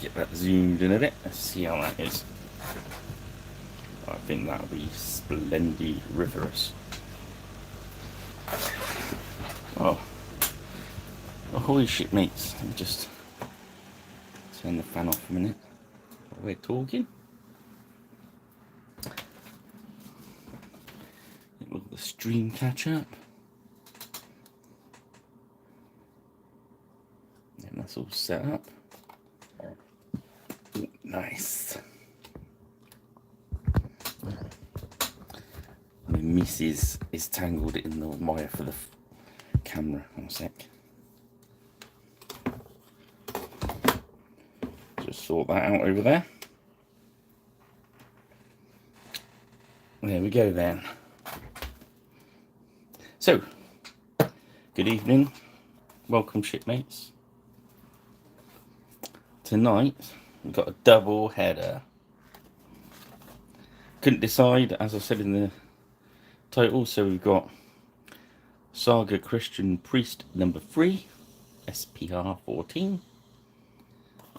get that zoomed in a bit. Let's see how that is. I think that'll be splendiferous. Oh, holy shit, mates! Let me just turn the fan off a minute while we're talking. Look at the stream catch up. And that's all set up. Ooh, nice. My missus is tangled in the wire for the camera. One sec. Just sort that out over there. There we go then. So, good evening. Welcome, shipmates. Tonight, we've got a double header. Couldn't decide, as I said in the title, so we've got Saga Christian Priest number 3, SPR 14.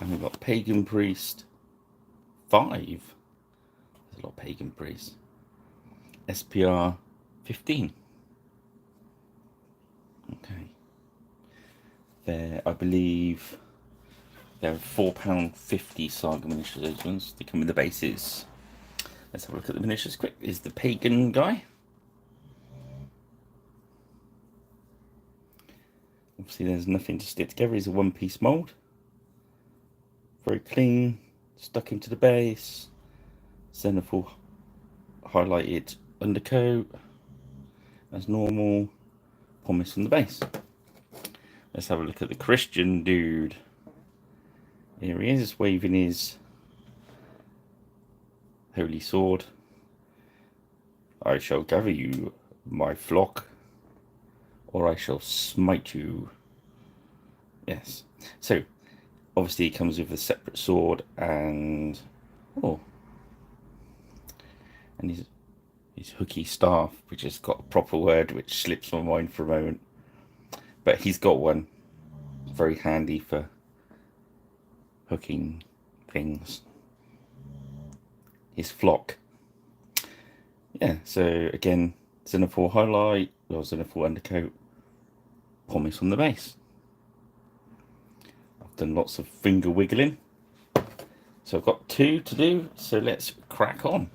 And we've got Pagan Priest 5. There's a lot of Pagan Priests. SPR 15. Okay. There, I believe they're £4.50 Saga miniatures, those ones. They come with the bases. Let's have a look at the miniatures quick. Is the Pagan guy. Obviously there's nothing to stick together. He's a one-piece mould. Very clean. Stuck into the base. Zenithal highlighted undercoat. As normal. Pumice on the base. Let's have a look at the Christian dude. Here he is, waving his holy sword. I shall gather you, my flock, or I shall smite you. Yes. So, obviously, he comes with a separate sword and his hooky staff, which has got a proper word which slips my mind for a moment. But he's got one very handy for hooking things. His flock. Yeah, so again, Zenithal highlight, or Zenithal undercoat, pumice on the base. I've done lots of finger wiggling. So I've got 2 to do, so let's crack on.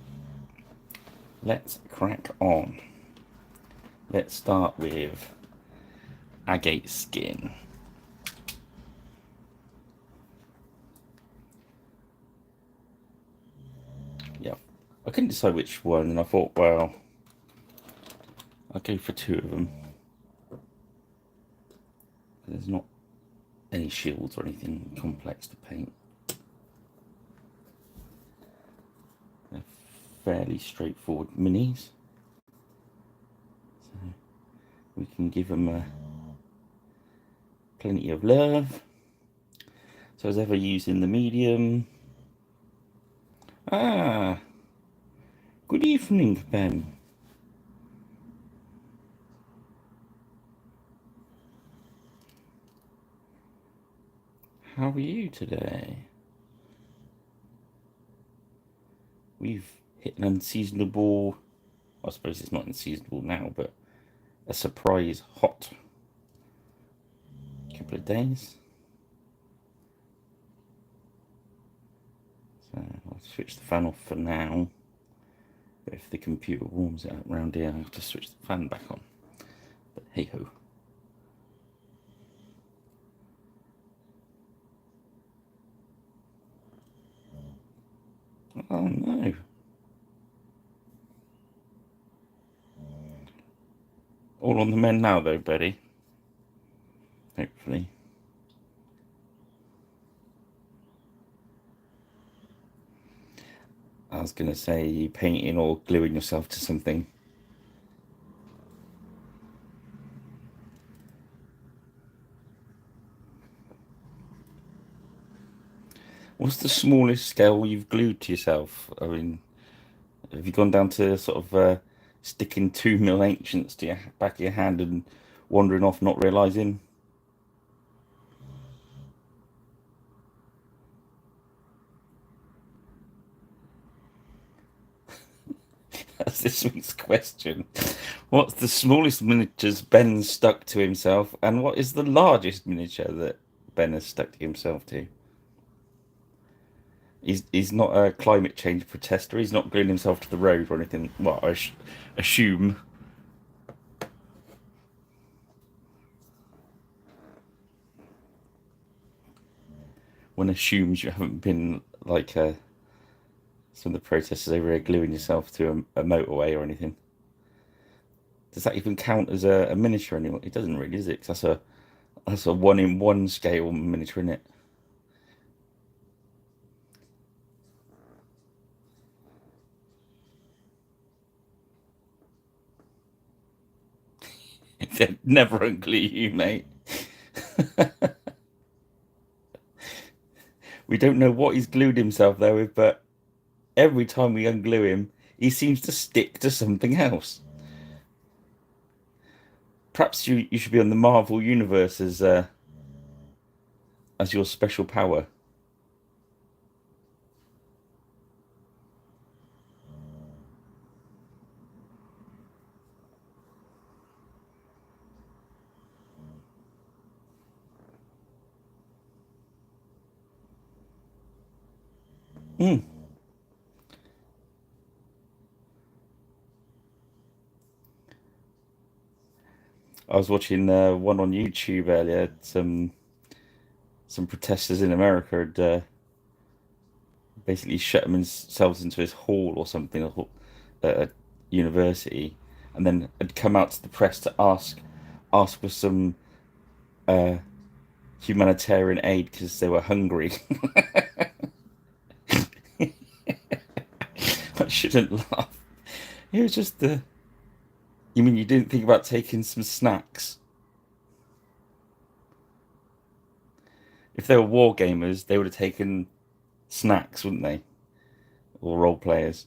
Let's crack on. Let's start with agate skin. Yeah, I couldn't decide which one, and I thought, well, I'll go for 2 of them. There's not any shields or anything complex to paint. They're fairly straightforward minis. So we can give them plenty of love. So I was ever using the medium. Ah, good evening, Ben. How are you today? We've hit an unseasonable, I suppose it's not unseasonable now, but a surprise hot couple of days. So I'll switch the fan off for now. But if the computer warms it up around here, I have to switch the fan back on. But hey ho. Oh no. All on the men now though, Betty. Hopefully. I was going to say painting or gluing yourself to something. What's the smallest scale you've glued to yourself? I mean, have you gone down to sort of sticking 2mm ancients to your back of your hand and wandering off, not realising? That's this week's question. What's the smallest miniatures Ben stuck to himself, and what is the largest miniature that Ben has stuck to himself to? He's not a climate change protester. He's not gluing himself to the road or anything. Well, I assume. One assumes you haven't been like some of the protesters over here gluing yourself to a motorway or anything. Does that even count as a miniature anymore? It doesn't really, does it? 'Cause that's a 1-in-1 scale miniature, isn't it? They'd never unglue you, mate. We don't know what he's glued himself there with, but every time we unglue him, he seems to stick to something else. Perhaps you should be on the Marvel universe as your special power. Mm. I was watching one on YouTube earlier. Some protesters in America had basically shut themselves into his hall or something at a university, and then had come out to the press to ask for some uh, humanitarian aid because they were hungry. I shouldn't laugh. It was just the. You mean you didn't think about taking some snacks? If they were war gamers, they would have taken snacks, wouldn't they? Or role players.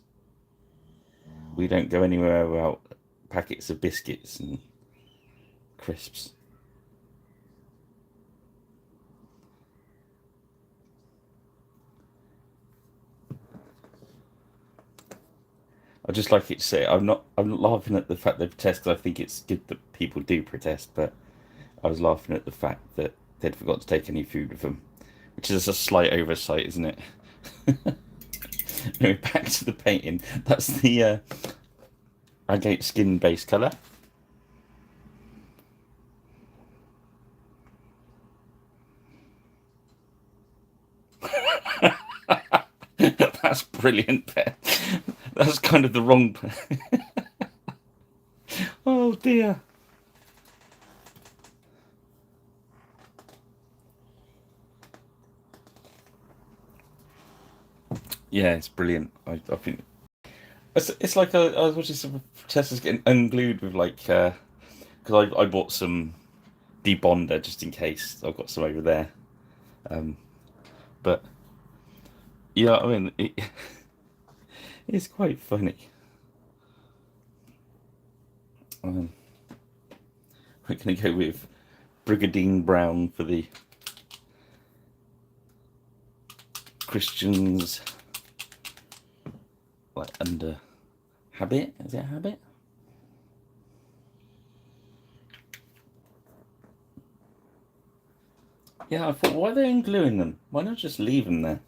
We don't go anywhere without packets of biscuits and crisps. I just like it to say I'm not laughing at the fact they protest because I think it's good that people do protest, but I was laughing at the fact that they'd forgot to take any food with them, which is a slight oversight, isn't it? Anyway, back to the painting. That's the agate skin base colour. That's brilliant, Ben. That's kind of the wrong. Oh dear. Yeah, it's brilliant. I think it's like I was watching some protesters getting unglued with like because I bought some debonder just in case. I've got some over there. Um, but yeah, I mean it's quite funny. Um, we're going to go with Brigadine Brown for the Christians, like under habit. Is it habit? Yeah, I thought, why are they ungluing them? Why not just leave them there?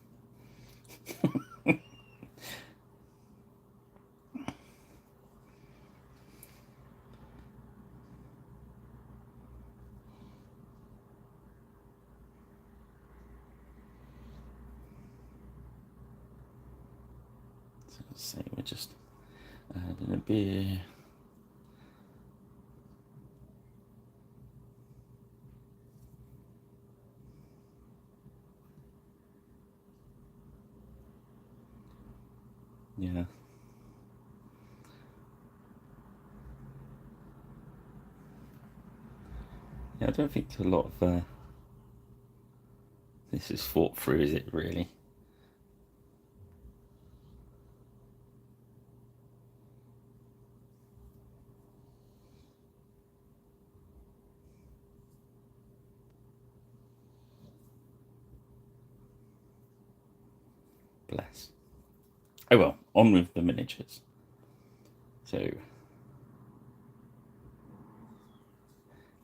So let's say we're just adding a beer. Yeah. Yeah, I don't think a lot of this is thought through, is it really? Bless. Oh well, on with the miniatures. So,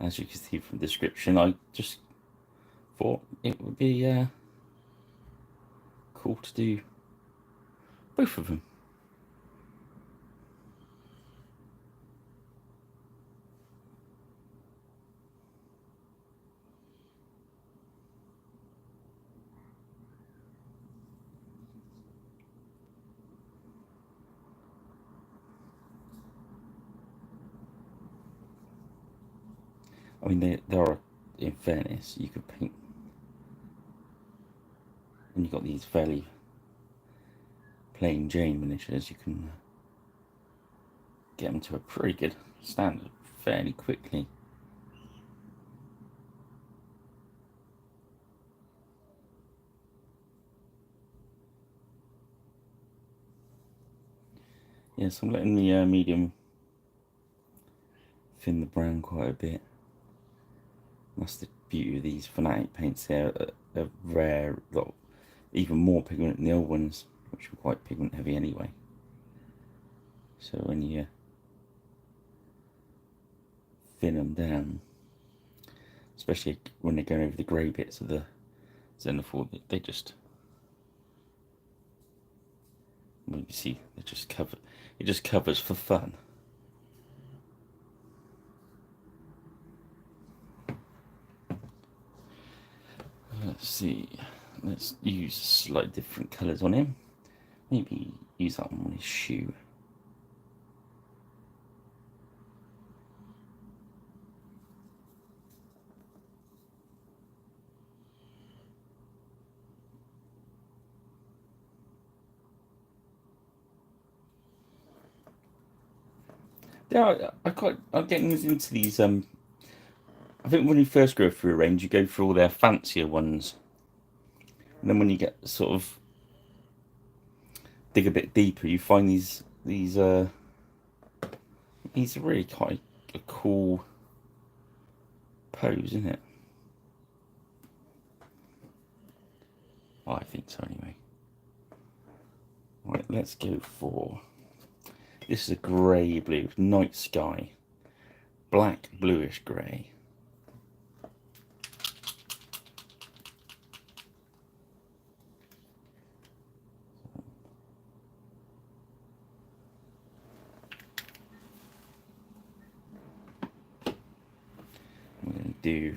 as you can see from the description, I just thought it would be cool to do both of them. I mean, there are, in fairness, you could paint, and you've got these fairly plain Jane miniatures, you can get them to a pretty good standard fairly quickly. Yes, I'm letting the medium thin the brown quite a bit. That's the beauty of these Fanatic paints. They're a rare lot, even more pigment than the old ones, which were quite pigment heavy anyway. So when you thin them down, especially when they're going over the grey bits of the Xenophore, they just, well, you see, they just cover. It just covers for fun. Let's see. Let's use slightly different colours on him. Maybe use that one on his shoe. Yeah, I'm getting into these. I think when you first go through a range, you go through all their fancier ones, and then when you get sort of dig a bit deeper, you find these are really quite a cool pose, isn't it? Well, I think so anyway. Right, let's go for. This is a grey blue, night sky, black bluish grey. I'm going to do.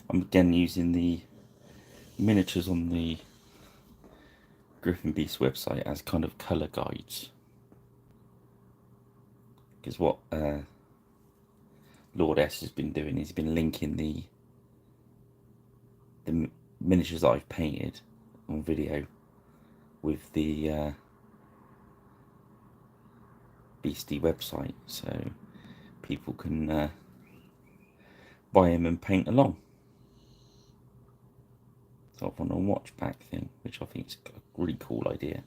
I'm again using the miniatures on the Griffin Beast website as kind of colour guides. Because what Lord S has been doing is he's been linking the miniatures that I've painted on video with the Beastie website, so people can buy him and paint along. Sort of on a watch back thing, which I think is a really cool idea.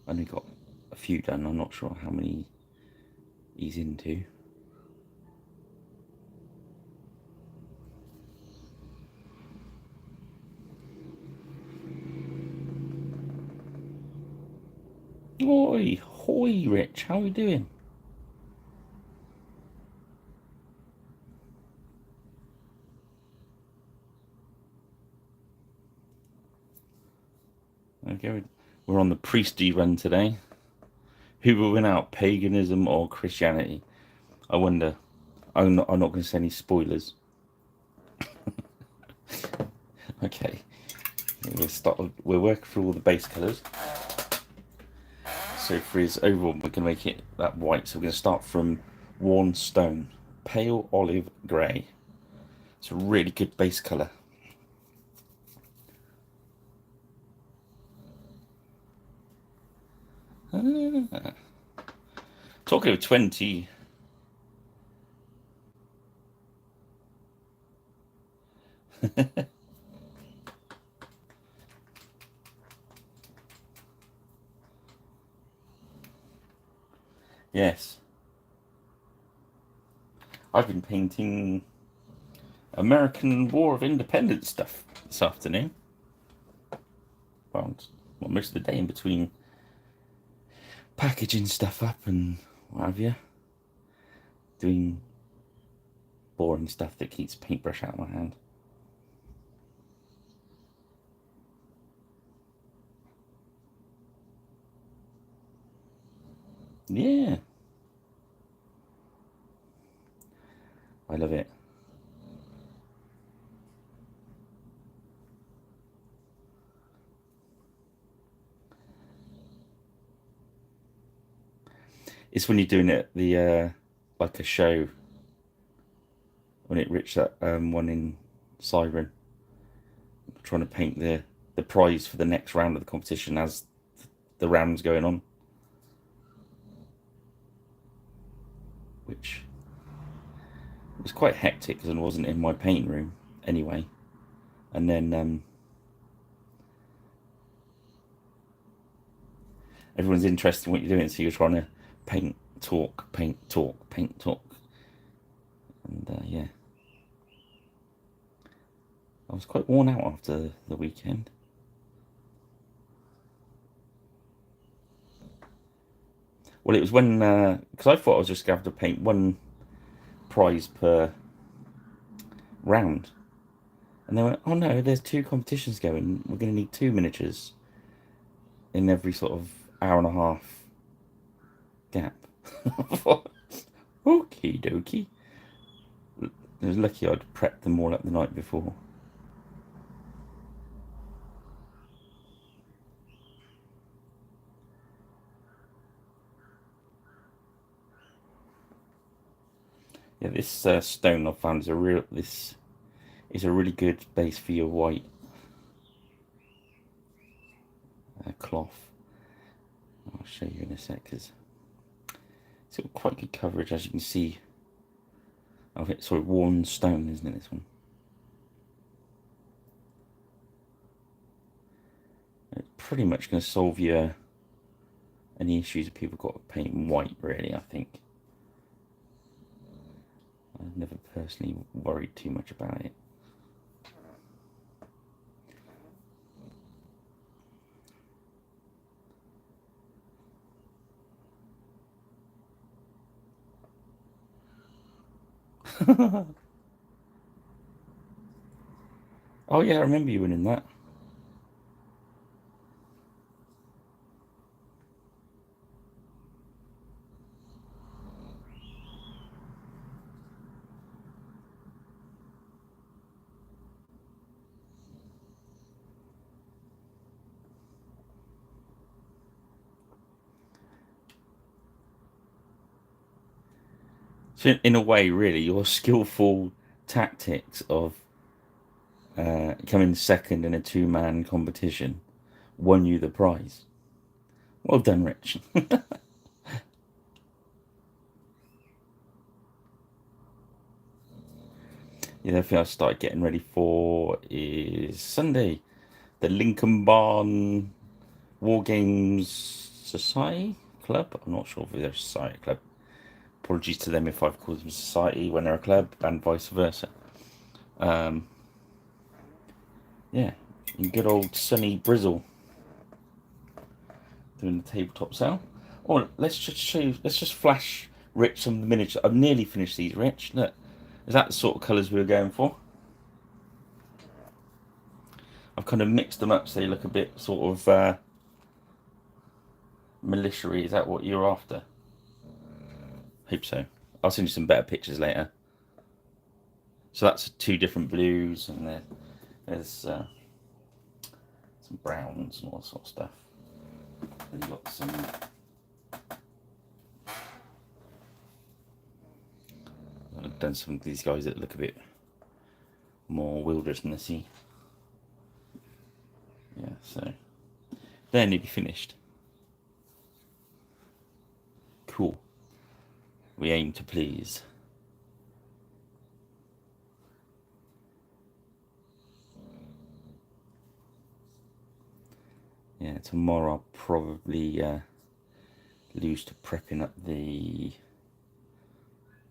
I only got a few done. I'm not sure how many he's into. Oi, hoy, Rich. How are you doing? Okay, we're on the priesty run today. Who will win out, paganism or Christianity? I wonder. I'm not going to say any spoilers. Okay, we'll start. We'll work through all the base colours. So for his overall, we're going to make it that white. So we're going to start from worn stone, pale olive grey. It's a really good base colour. Talking of 20. Yes. I've been painting American War of Independence stuff this afternoon. Well, well, most of the day in between packaging stuff up and what have you, doing boring stuff that keeps paintbrush out of my hand. Yeah, I love it. It's when you're doing it the like a show when it reached that one in Siren, trying to paint the prize for the next round of the competition as the round's going on, which was quite hectic because I wasn't in my painting room anyway. And then everyone's interested in what you're doing, so you're trying to paint, talk, paint, talk, paint, talk. And yeah, I was quite worn out after the weekend. Well, it was when, because I thought I was just going to have to paint one prize per round. And they went, oh no, there's 2 competitions going. We're going to need 2 miniatures in every sort of hour and a half gap. Okie dokie. I was lucky I'd prepped them all up the night before. Yeah, this stone I found is this is a really good base for your white cloth. I'll show you in a sec because it's got quite good coverage, as you can see. Of it, sort of worn stone, isn't it? This one. It's pretty much going to solve your any issues that people got with painting white. Really, I think. I've never personally worried too much about it. Oh yeah, I remember you winning that. So in a way, really, your skillful tactics of coming second in a 2-man competition won you the prize. Well done, Rich. The other thing I started getting ready for is Sunday, the Lincoln Barn War Games Society Club. I'm not sure if they're a society club. Apologies to them if I've called them society when they're a club, and vice versa. Yeah, in good old sunny Brizzle, doing the tabletop sale. Oh, let's just show you. Let's just flash Rich some of the miniatures. I've nearly finished these, Rich. Look, is that the sort of colours we were going for? I've kind of mixed them up so they look a bit sort of militia-y. Is that what you're after? Hope so. I'll send you some better pictures later. So that's 2 different blues, and there's some browns and all that sort of stuff. Then you've got some. I've done some of these guys that look a bit more wildernessy. Yeah, so they're nearly finished. Cool. We aim to please. Yeah, tomorrow I'll probably lose to prepping up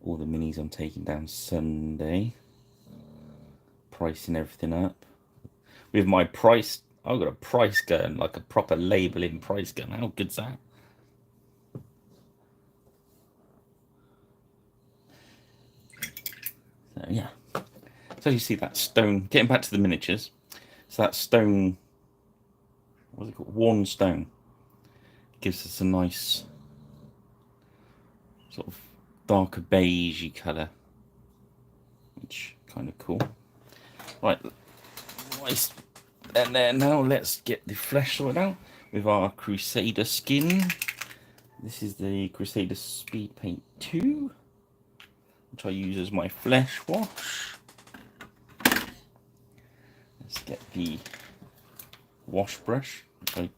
all the minis I'm taking down Sunday. Pricing everything up. With my price, I've got a price gun, like a proper labelling price gun. How good's that? So yeah. So you see that stone, getting back to the miniatures. So that stone, what's it called? Worn stone. Gives us a nice sort of darker beigey colour, which kind of cool. Right, nice. And then now let's get the flesh sorted out with our Crusader skin. This is the Crusader Speed Paint 2, which I use as my flesh wash. Let's get the wash brush. I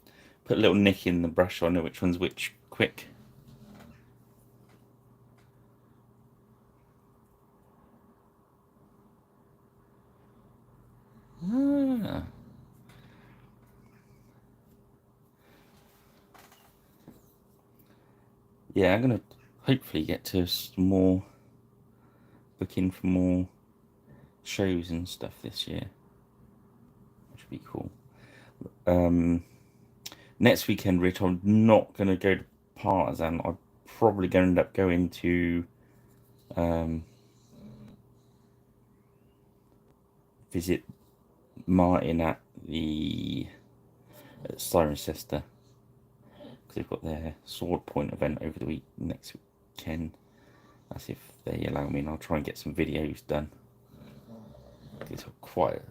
put a little nick in the brush so I know which one's which quick. Ah. Yeah, I'm gonna hopefully get to some more, booking for more shows and stuff this year, which would be cool. Next weekend, Rich, I'm not gonna go to Partisan. I'm probably gonna end up going to visit Martin at the Cirencester, because they've got their sword point event over the week next weekend. That's if they allow me, and I'll try and get some videos done. It's quite.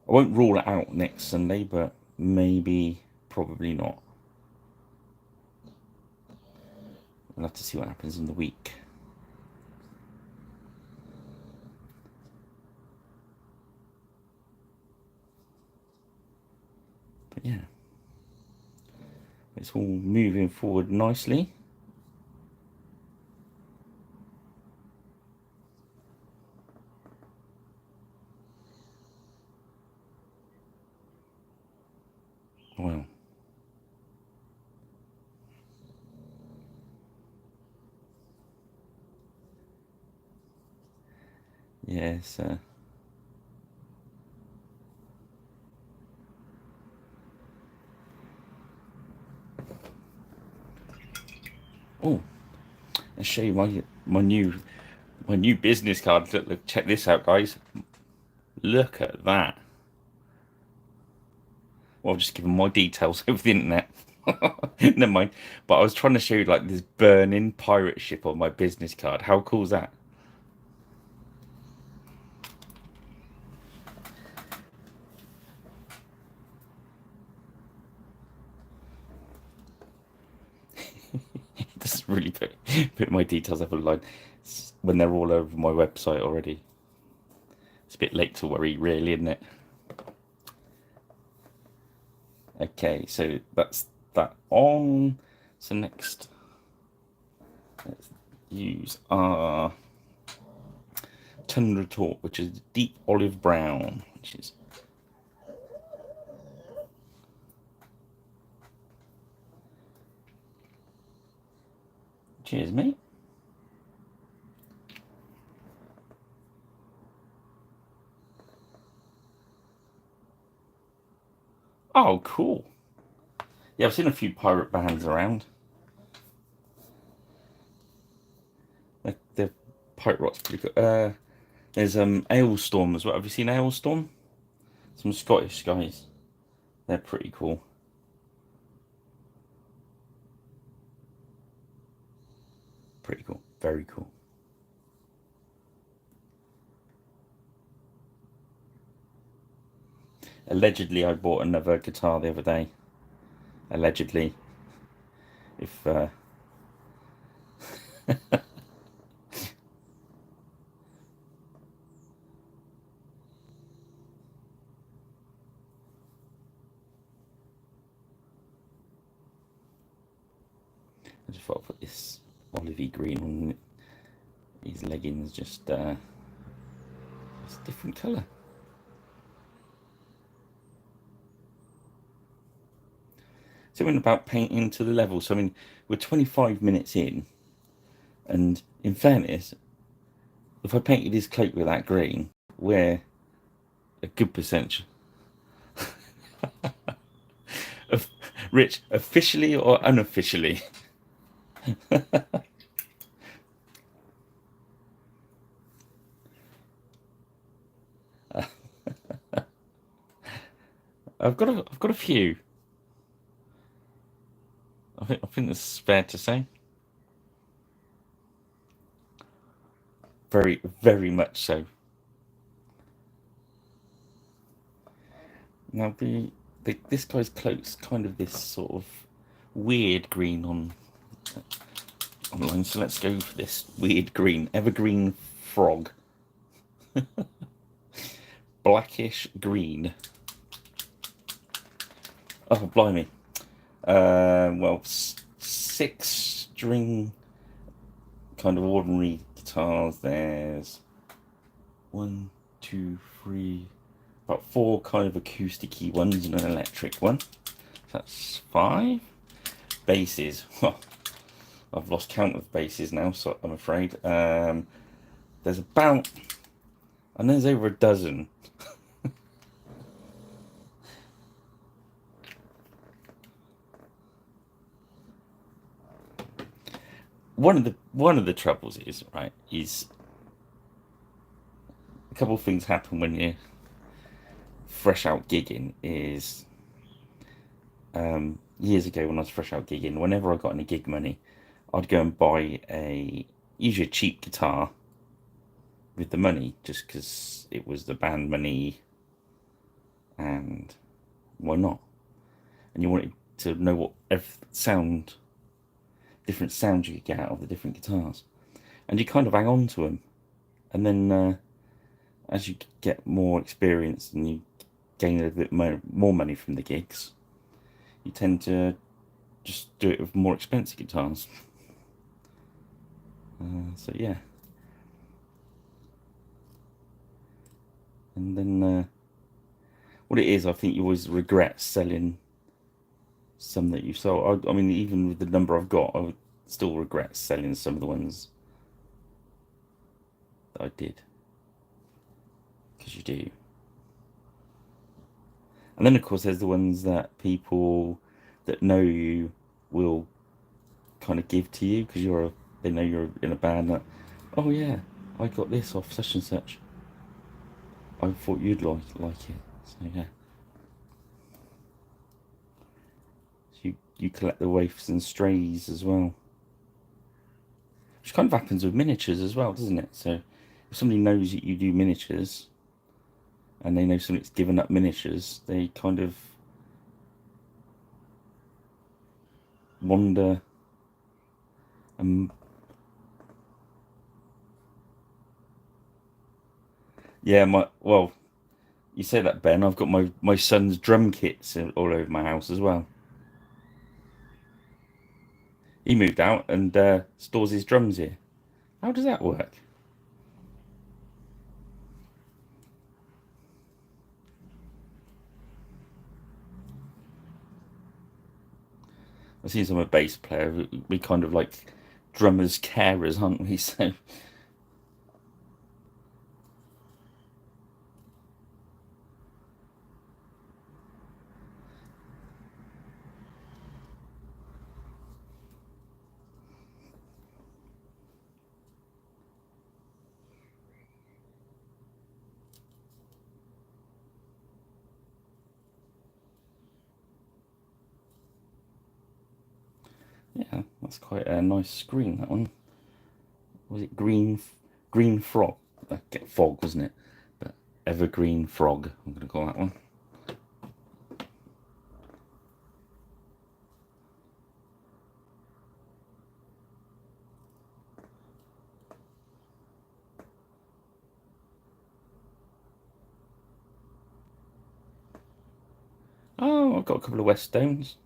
I won't rule it out next Sunday, but maybe, probably not. We'll have to see what happens in the week. But yeah, it's all moving forward nicely. Well, yes. Oh, I'll show you my new business card. Look, check this out, guys. Look at that. Well, I'll just give them my details over the internet. Never mind. But I was trying to show you like this burning pirate ship on my business card. How cool is that? It doesn't really put my details up online when they're all over my website already. It's a bit late to worry, really, isn't it? Okay, so that's that on. So next, let's use our Tundra Talk, which is deep olive brown, which is cheers, mate. Oh, cool. Yeah, I've seen a few pirate bands around. The pirate rock's pretty good. There's Ailstorm as well. Have you seen Ailstorm? Some Scottish guys. They're pretty cool. Pretty cool. Very cool. Allegedly, I bought another guitar the other day. Allegedly. If I just thought I'd put this olivey green on these leggings, just it's a different colour. Something about painting to the level. So I mean, we're 25 minutes in, and in fairness, if I painted his cloak with that green, we're a good percentage. Rich, officially or unofficially? I've got a few. I think that's fair to say. Very, very much so. Now this guy's cloak's kind of this sort of weird green online, so let's go for this weird green, evergreen frog, blackish green. Oh blimey! Well, 6 string kind of ordinary guitars. There's 1, 2, 3, about 4 kind of acoustic-y ones and an electric one. That's 5 basses. I've lost count of basses now, so I'm afraid. There's about, and there's over a dozen. One of the troubles is, right, is a couple of things happen when you're fresh out gigging. Is years ago when I was fresh out gigging, whenever I got any gig money, I'd go and buy usually a cheap guitar with the money, just because it was the band money, and why not? And you wanted to know what different sounds you could get out of the different guitars, and you kind of hang on to them, and then as you get more experience and you gain a bit more money from the gigs, you tend to just do it with more expensive guitars. So yeah, and then what it is, I think you always regret selling some that you sold. I mean, even with the number I've got, I would still regret selling some of the ones that I did, because you do. And then of course there's the ones that people that know you will kind of give to you because they know you're in a band. That, oh yeah, I got this off such and such. I thought you'd like it. So yeah. So you collect the waifs and strays as well, which kind of happens with miniatures as well, doesn't it? So if somebody knows that you do miniatures, and they know somebody's given up miniatures, they kind of wander and yeah, you say that, Ben. I've got my son's drum kits all over my house as well. He moved out and stores his drums here. How does that work? I see I'm a bass player. We kind of like drummers carers, aren't we? So yeah, that's quite a nice screen. That one, was it green frog? Fog, wasn't it? But evergreen frog. I'm going to call that one. Oh, I've got a couple of Weststones.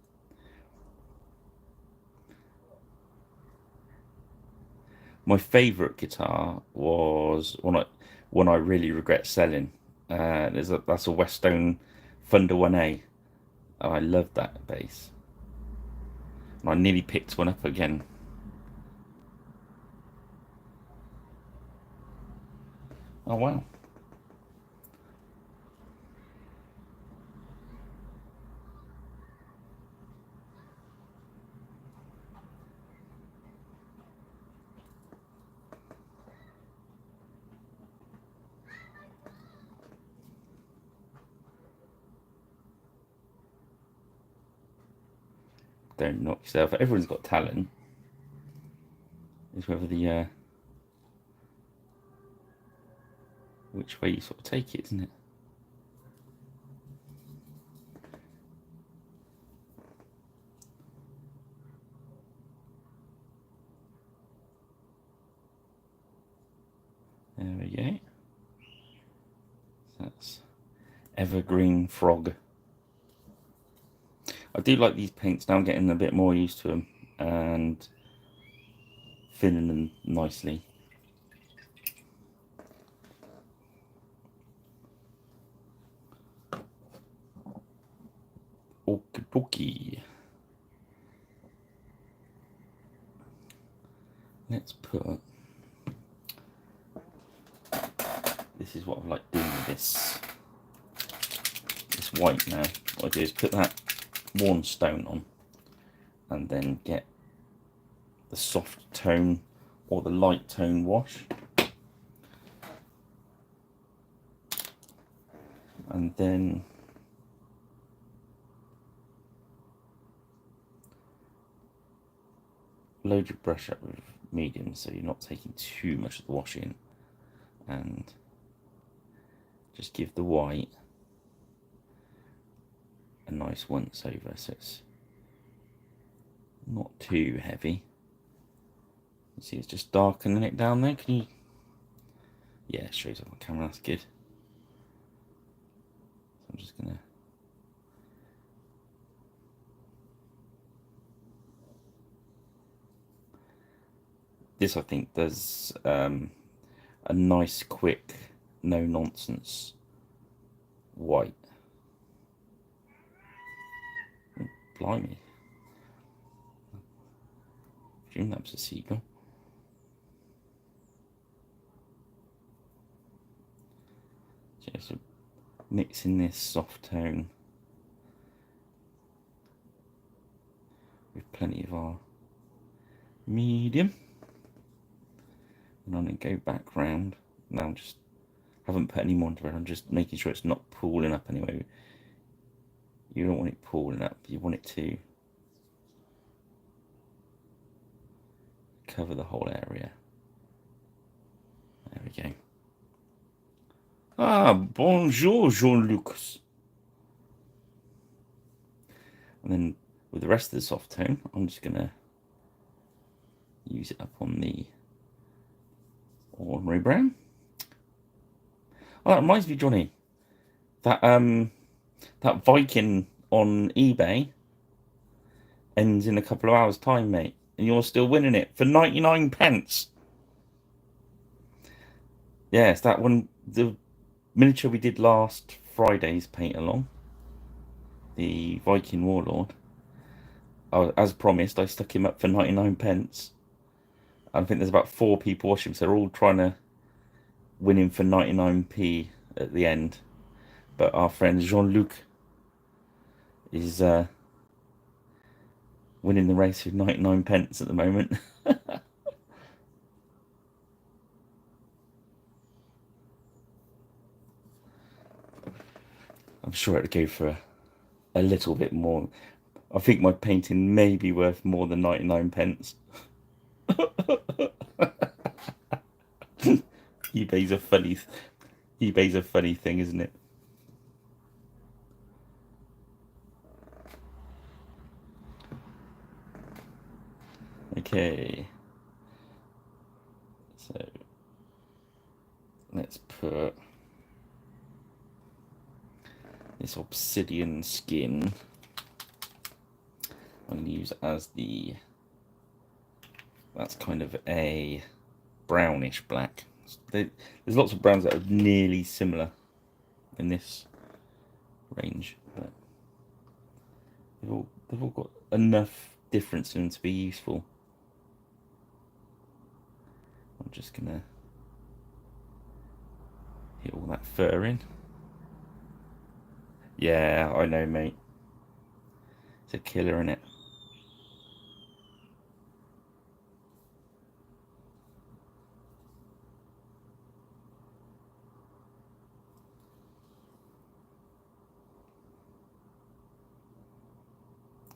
My favourite guitar was one I really regret selling. That's a Weststone Thunder 1A. Oh, I love that bass. And I nearly picked one up again. Oh wow. don't knock yourself. Everyone's got talent. It's whether the which way you sort of take it, isn't it? There we go. That's evergreen frog. I do like these paints now. I'm getting a bit more used to them and thinning them nicely. Okie dokie. Let's put. This is what I like doing with this white now. What I do is put that worn stone on and then get the soft tone or the light tone wash, and then load your brush up with medium so you're not taking too much of the wash in, and just give the white a nice once over so it's not too heavy. You see it's just darkening it down there. Can you? Yeah, it shows up on camera, that's good. So I'm just gonna this I think does a nice quick no nonsense white. Blimey. I presume that was a seagull. So mixing this soft tone with plenty of our medium. And I'm going to go back round. Now I'm just haven't put any more into it. I'm just making sure it's not pooling up anyway. You don't want it pooling up. You want it to cover the whole area. There we go. Ah, bonjour, Jean-Luc. And then with the rest of the soft tone, I'm just going to use it up on the ordinary brown. Oh, that reminds me, Johnny. That that Viking on eBay ends in a couple of hours' time, mate, and you're still winning it for 99 pence. Yeah, it's that one, the miniature we did last Friday's paint along, the Viking Warlord. As promised, I stuck him up for 99 pence. I think there's about 4 people watching, so they're all trying to win him for 99p at the end. But our friend Jean-Luc is winning the race with 99 pence at the moment. I'm sure it'd go for a little bit more. I think my painting may be worth more than 99 pence. eBay's a funny thing, isn't it? Okay, so let's put this obsidian skin. I'm going to use it as that's kind of a brownish black. There's lots of browns that are nearly similar in this range, but they've all got enough difference in them to be useful. I'm just gonna hit all that fur in. Yeah, I know, mate. It's a killer, innit?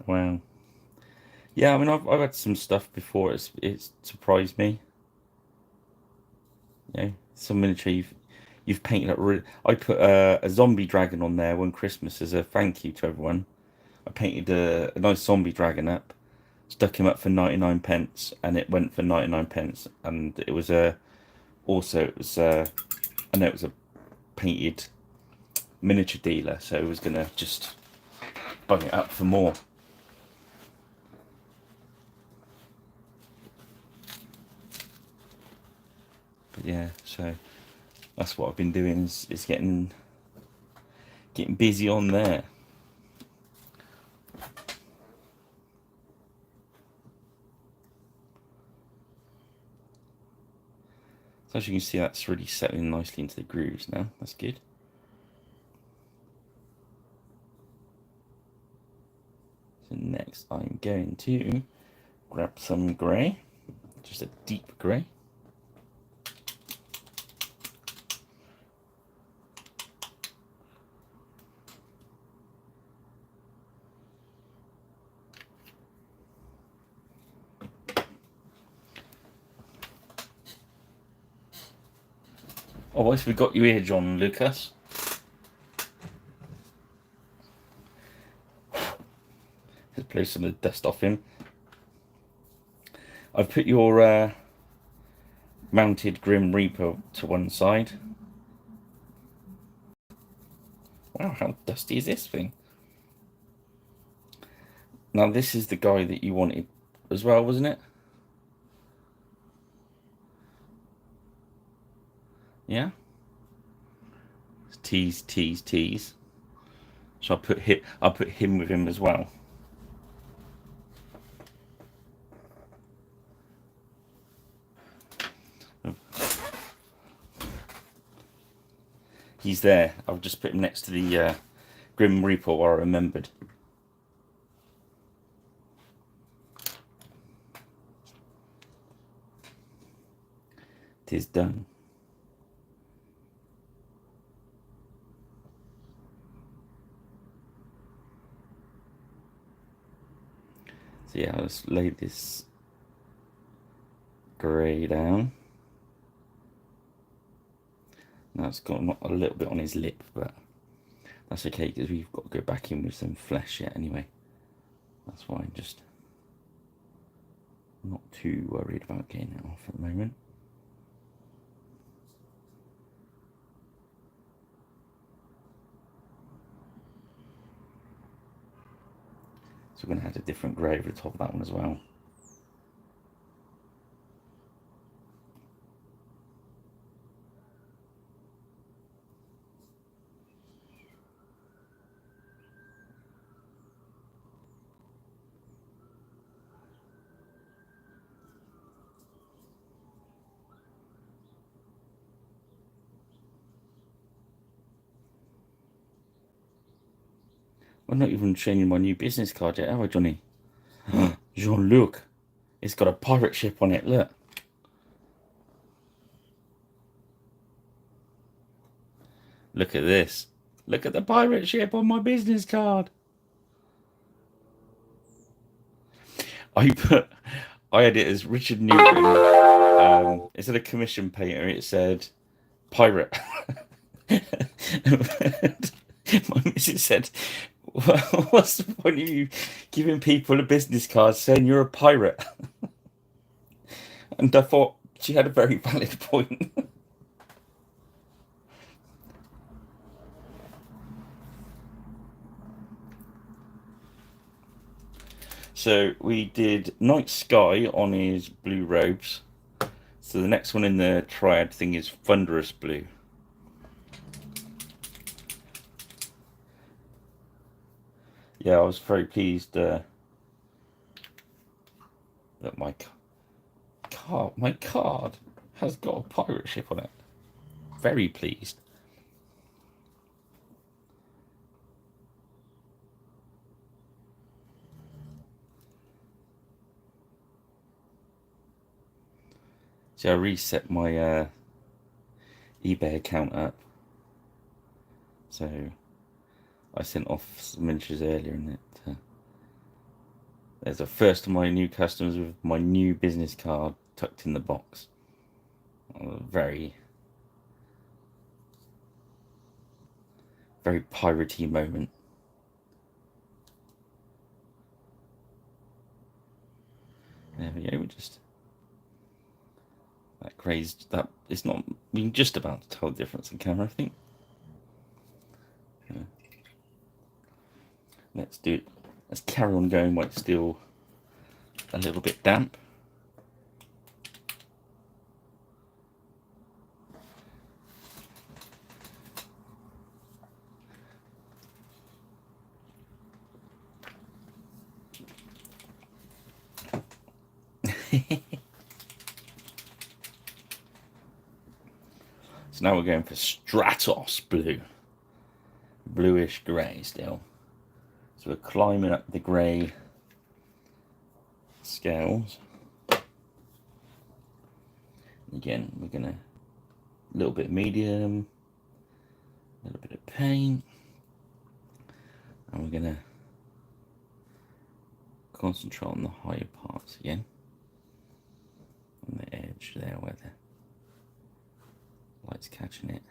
Wow. Yeah, I mean, I've had some stuff before. It's surprised me. You know, some miniature you've painted up. I put a zombie dragon on there one Christmas as a thank you to everyone. I painted a nice zombie dragon up, stuck him up for 99 pence, and it went for 99 pence. And it was I know it was a painted miniature dealer, so it was gonna just bung it up for more. But yeah, so that's what I've been doing is getting busy on there. So as you can see, that's really settling nicely into the grooves now. That's good. So next I'm going to grab some grey, just a deep grey. Oh, what have we got you here, John Lucas? Let's blow some of the dust off him. I've put your mounted Grim Reaper to one side. Wow, how dusty is this thing? Now this is the guy that you wanted as well, wasn't it? Yeah. Tease, tease, tease. So I'll put him with him as well. He's there. I'll just put him next to the Grim Reaper where I remembered. Tis done. So yeah, I'll just lay this grey down. Now it's got a little bit on his lip, but that's okay because we've got to go back in with some flesh yet anyway. That's why I'm just not too worried about getting it off at the moment. So we're going to add a different grey over the top of that one as well. I'm not even showing you my new business card yet, have I, Johnny? Jean-Luc. It's got a pirate ship on it, look. Look at this. Look at the pirate ship on my business card. I had it as Richard Newton. Instead of commission painter, it said pirate. My missus said, well, what's the point of you giving people a business card saying you're a pirate? And I thought she had a very valid point. So we did Night Sky on his blue robes. So the next one in the triad thing is Thunderous Blue. Yeah, I was very pleased that my card has got a pirate ship on it. Very pleased. So I reset my eBay account up. So I sent off some miniatures earlier and There's a first of my new customers with my new business card tucked in the box. A very, very piratey moment. There we go. We just that crazed that it's not. We can just about tell the difference in camera, I think. Yeah. Let's do it. Let's carry on going while it's still a little bit damp. So now we're going for Stratos blue, bluish grey still. So we're climbing up the grey scales. Again, we're gonna a little bit of medium, a little bit of paint, and we're gonna concentrate on the higher parts again, on the edge there where the light's catching it.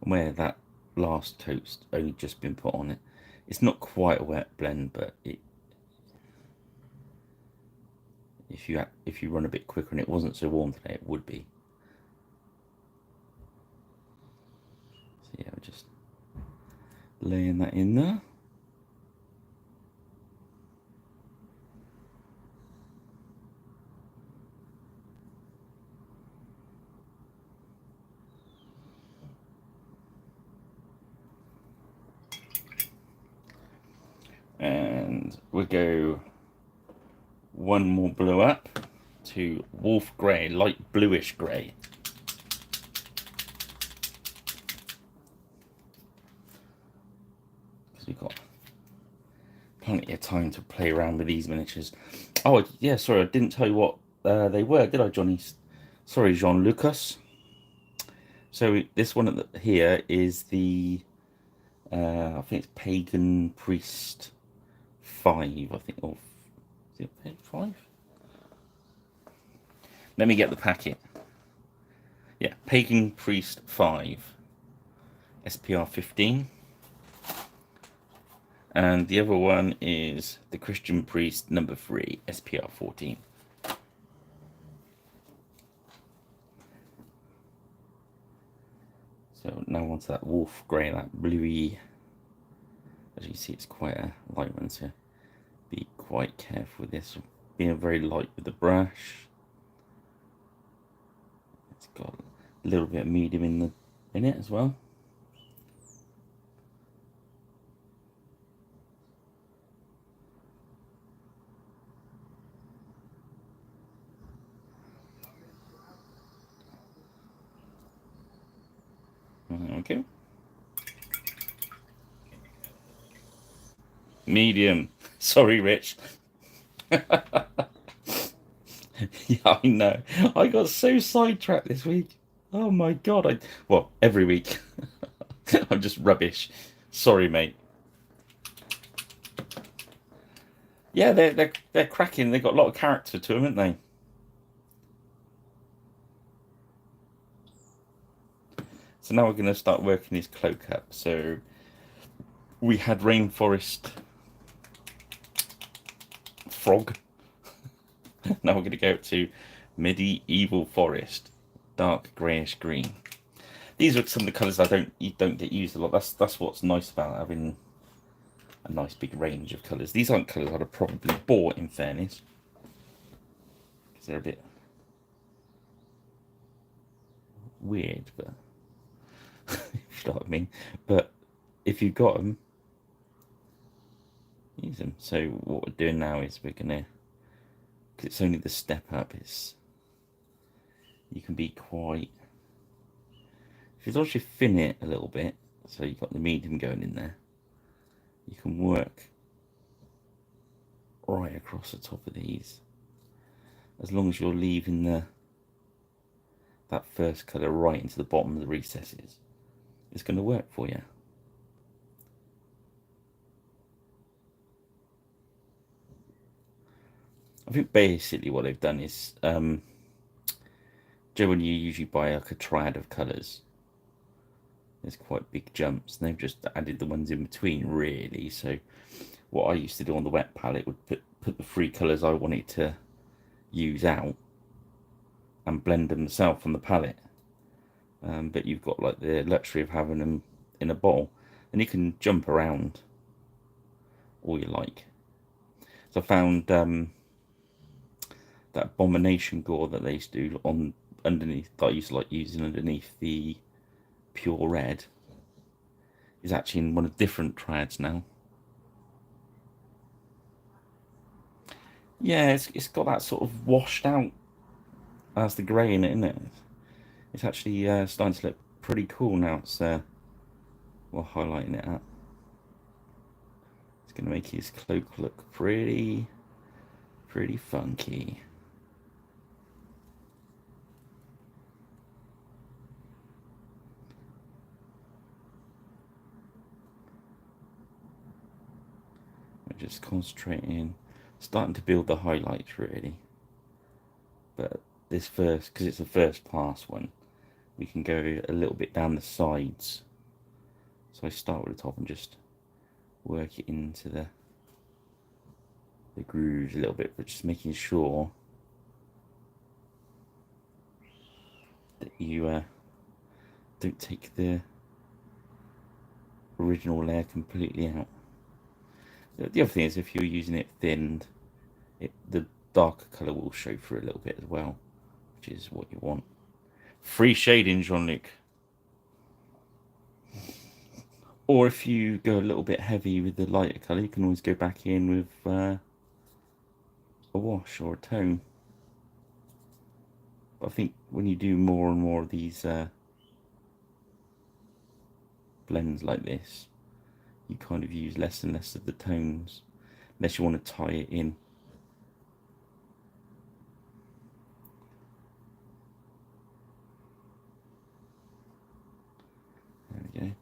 And where that last coat's only just been put on it, it's not quite a wet blend, but it, if you run a bit quicker and it wasn't so warm today, it would be. So yeah, we're just laying that in there. And we'll go one more blue up to wolf grey, light bluish grey. Because we've got plenty of time to play around with these miniatures. Oh yeah, sorry, I didn't tell you what they were, did I, Johnny? Sorry, Jean Lucas. So this one here is the I think it's Pagan Priest 5, I think, or is it Pagan 5? Let me get the packet. Yeah, Pagan Priest 5, SPR 15. And the other one is the Christian Priest number 3, SPR 14. So now onto that wolf grey, that bluey. As you see, it's quite a light one, so be quite careful with this. Being very light with the brush. It's got a little bit of medium in it as well. Okay. Medium. Sorry, Rich. Yeah, I know. I got so sidetracked this week. Oh my god! Well, every week. I'm just rubbish. Sorry, mate. Yeah, they're cracking. They've got a lot of character to them, haven't they? So now we're going to start working his cloak up. So we had rainforest frog. Now we're going to go to medieval forest, dark greyish green. These are some of the colours you don't get used a lot. That's what's nice about having a nice big range of colours. These aren't colours I'd have probably bought, in fairness, because they're a bit weird, but you know what I mean. But if you've got them, use them. So what we're doing now is we're gonna, because it's only the step up, you can be quite, if you actually thin it a little bit, so you've got the medium going in there, you can work right across the top of these, as long as you're leaving that first colour right into the bottom of the recesses. It's going to work for you. I think basically what they've done is, Joe, when you usually buy like a triad of colours, there's quite big jumps, and they've just added the ones in between, really. So what I used to do on the wet palette would put the three colours I wanted to use out and blend them myself on the palette. But you've got like the luxury of having them in a bowl, and you can jump around all you like. So I found that abomination gore that they used to do on underneath, that I used to like using underneath the pure red, is actually in one of the different triads now. Yeah, it's got that sort of washed out as the grey in it, isn't it? It's actually starting to look pretty cool now. It's well, highlighting it up. It's going to make his cloak look pretty funky. We're just concentrating, starting to build the highlights really. But this first, because it's the first pass one, we can go a little bit down the sides. So I start with the top and just work it into the grooves a little bit, but just making sure that you don't take the original layer completely out. The other thing is, if you're using it thinned, the darker colour will show through a little bit as well, which is what you want. Free shading, Jean-Luc. Or if you go a little bit heavy with the lighter colour, you can always go back in with a wash or a tone. But I think when you do more and more of these blends like this, you kind of use less and less of the tones, unless you want to tie it in. There we go.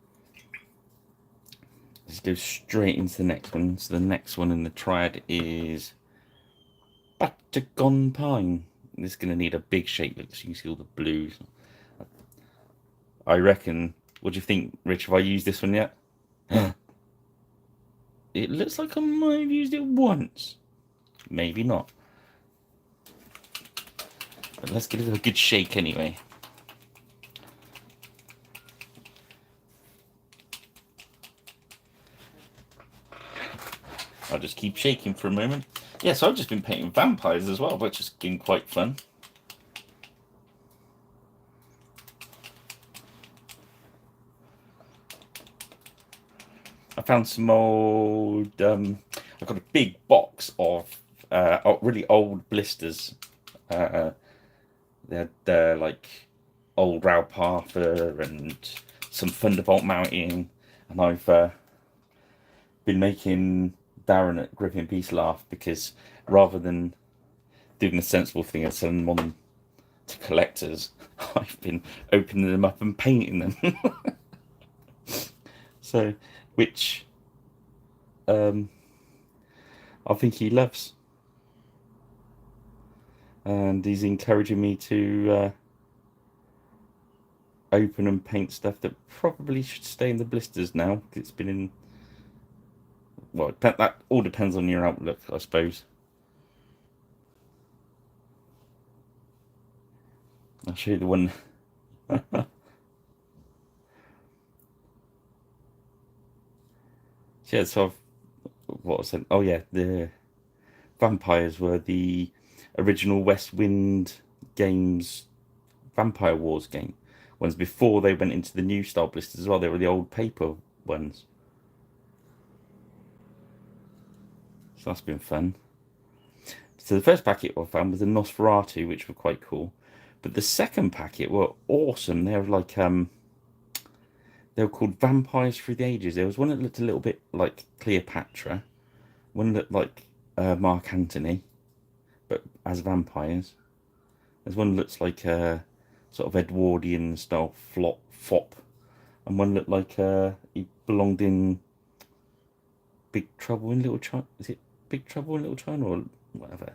Let's go straight into the next one. So the next one in the triad is Pagan Pine. This is going to need a big shake look, so you can see all the blues. I reckon. What do you think, Rich? Have I used this one yet? It looks like I might have used it once. Maybe not. But let's give it a good shake anyway. I'll just keep shaking for a moment. Yeah, so I've just been painting vampires as well, which has been quite fun. I found some old, I've got a big box of really old blisters. They're like old Raupartha and some Thunderbolt mounting, and I've been making Darren at Gripping Peace laugh, because rather than doing the sensible thing and selling them on to collectors, I've been opening them up and painting them. So, which I think he loves, and he's encouraging me to open and paint stuff that probably should stay in the blisters now, because it's been in. Well, that all depends on your outlook, I suppose. I'll show you the one. Yeah, so what was it? Oh yeah, the vampires were the original West Wind Games Vampire Wars game ones before they went into the new style blisters as well. They were the old paper ones. So that's been fun. So the first packet I found was the Nosferatu, which were quite cool. But the second packet were awesome. They were like they were called Vampires Through the Ages. There was one that looked a little bit like Cleopatra, one that looked like Mark Antony, but as vampires. There's one that looks like a sort of Edwardian style fop, and one looked like he belonged in Big Trouble in Little China. Is it Big Trouble in Little China or whatever?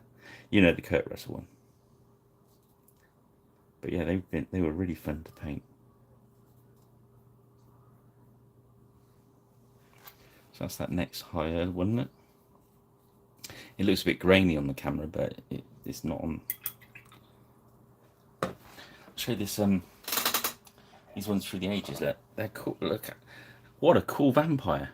You know, the Kurt Russell one. But yeah, they were really fun to paint. So that's that next higher, wasn't it? It looks a bit grainy on the camera, but it's not on. I'll show you this these ones through the ages. Look, they're cool. Look, what a cool vampire!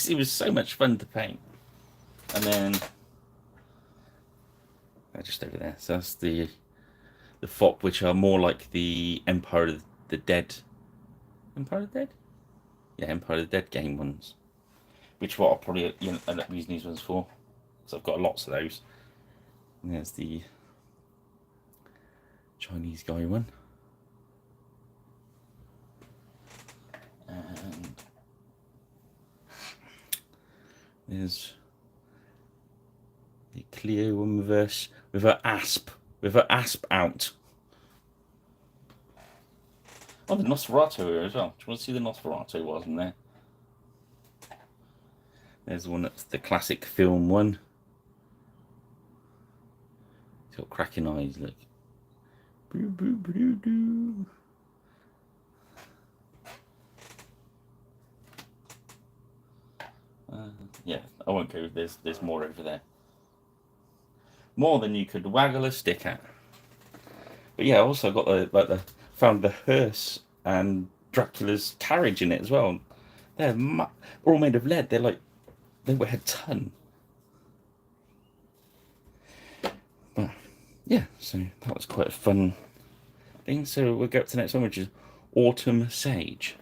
It was so much fun to paint. And then just over there. So that's the FOP, which are more like the Empire of the Dead. Empire of the Dead? Yeah, Empire of the Dead game ones. Which what I'll probably end up using these ones for. So I've got lots of those. And there's the Chinese guy one. And there's the Cleo one with her asp out. Oh, the Nosferatu here as well. Do you want to see the Nosferatu wasn't there? There's one that's the classic film one. It's got cracking eyes, look. Yeah, I won't go. There's more over there. More than you could waggle a stick at. But yeah, I also got found the hearse and Dracula's carriage in it as well. They're all made of lead. They weigh a ton. But yeah, so that was quite a fun thing. So we'll go up to the next one, which is Autumn Sage.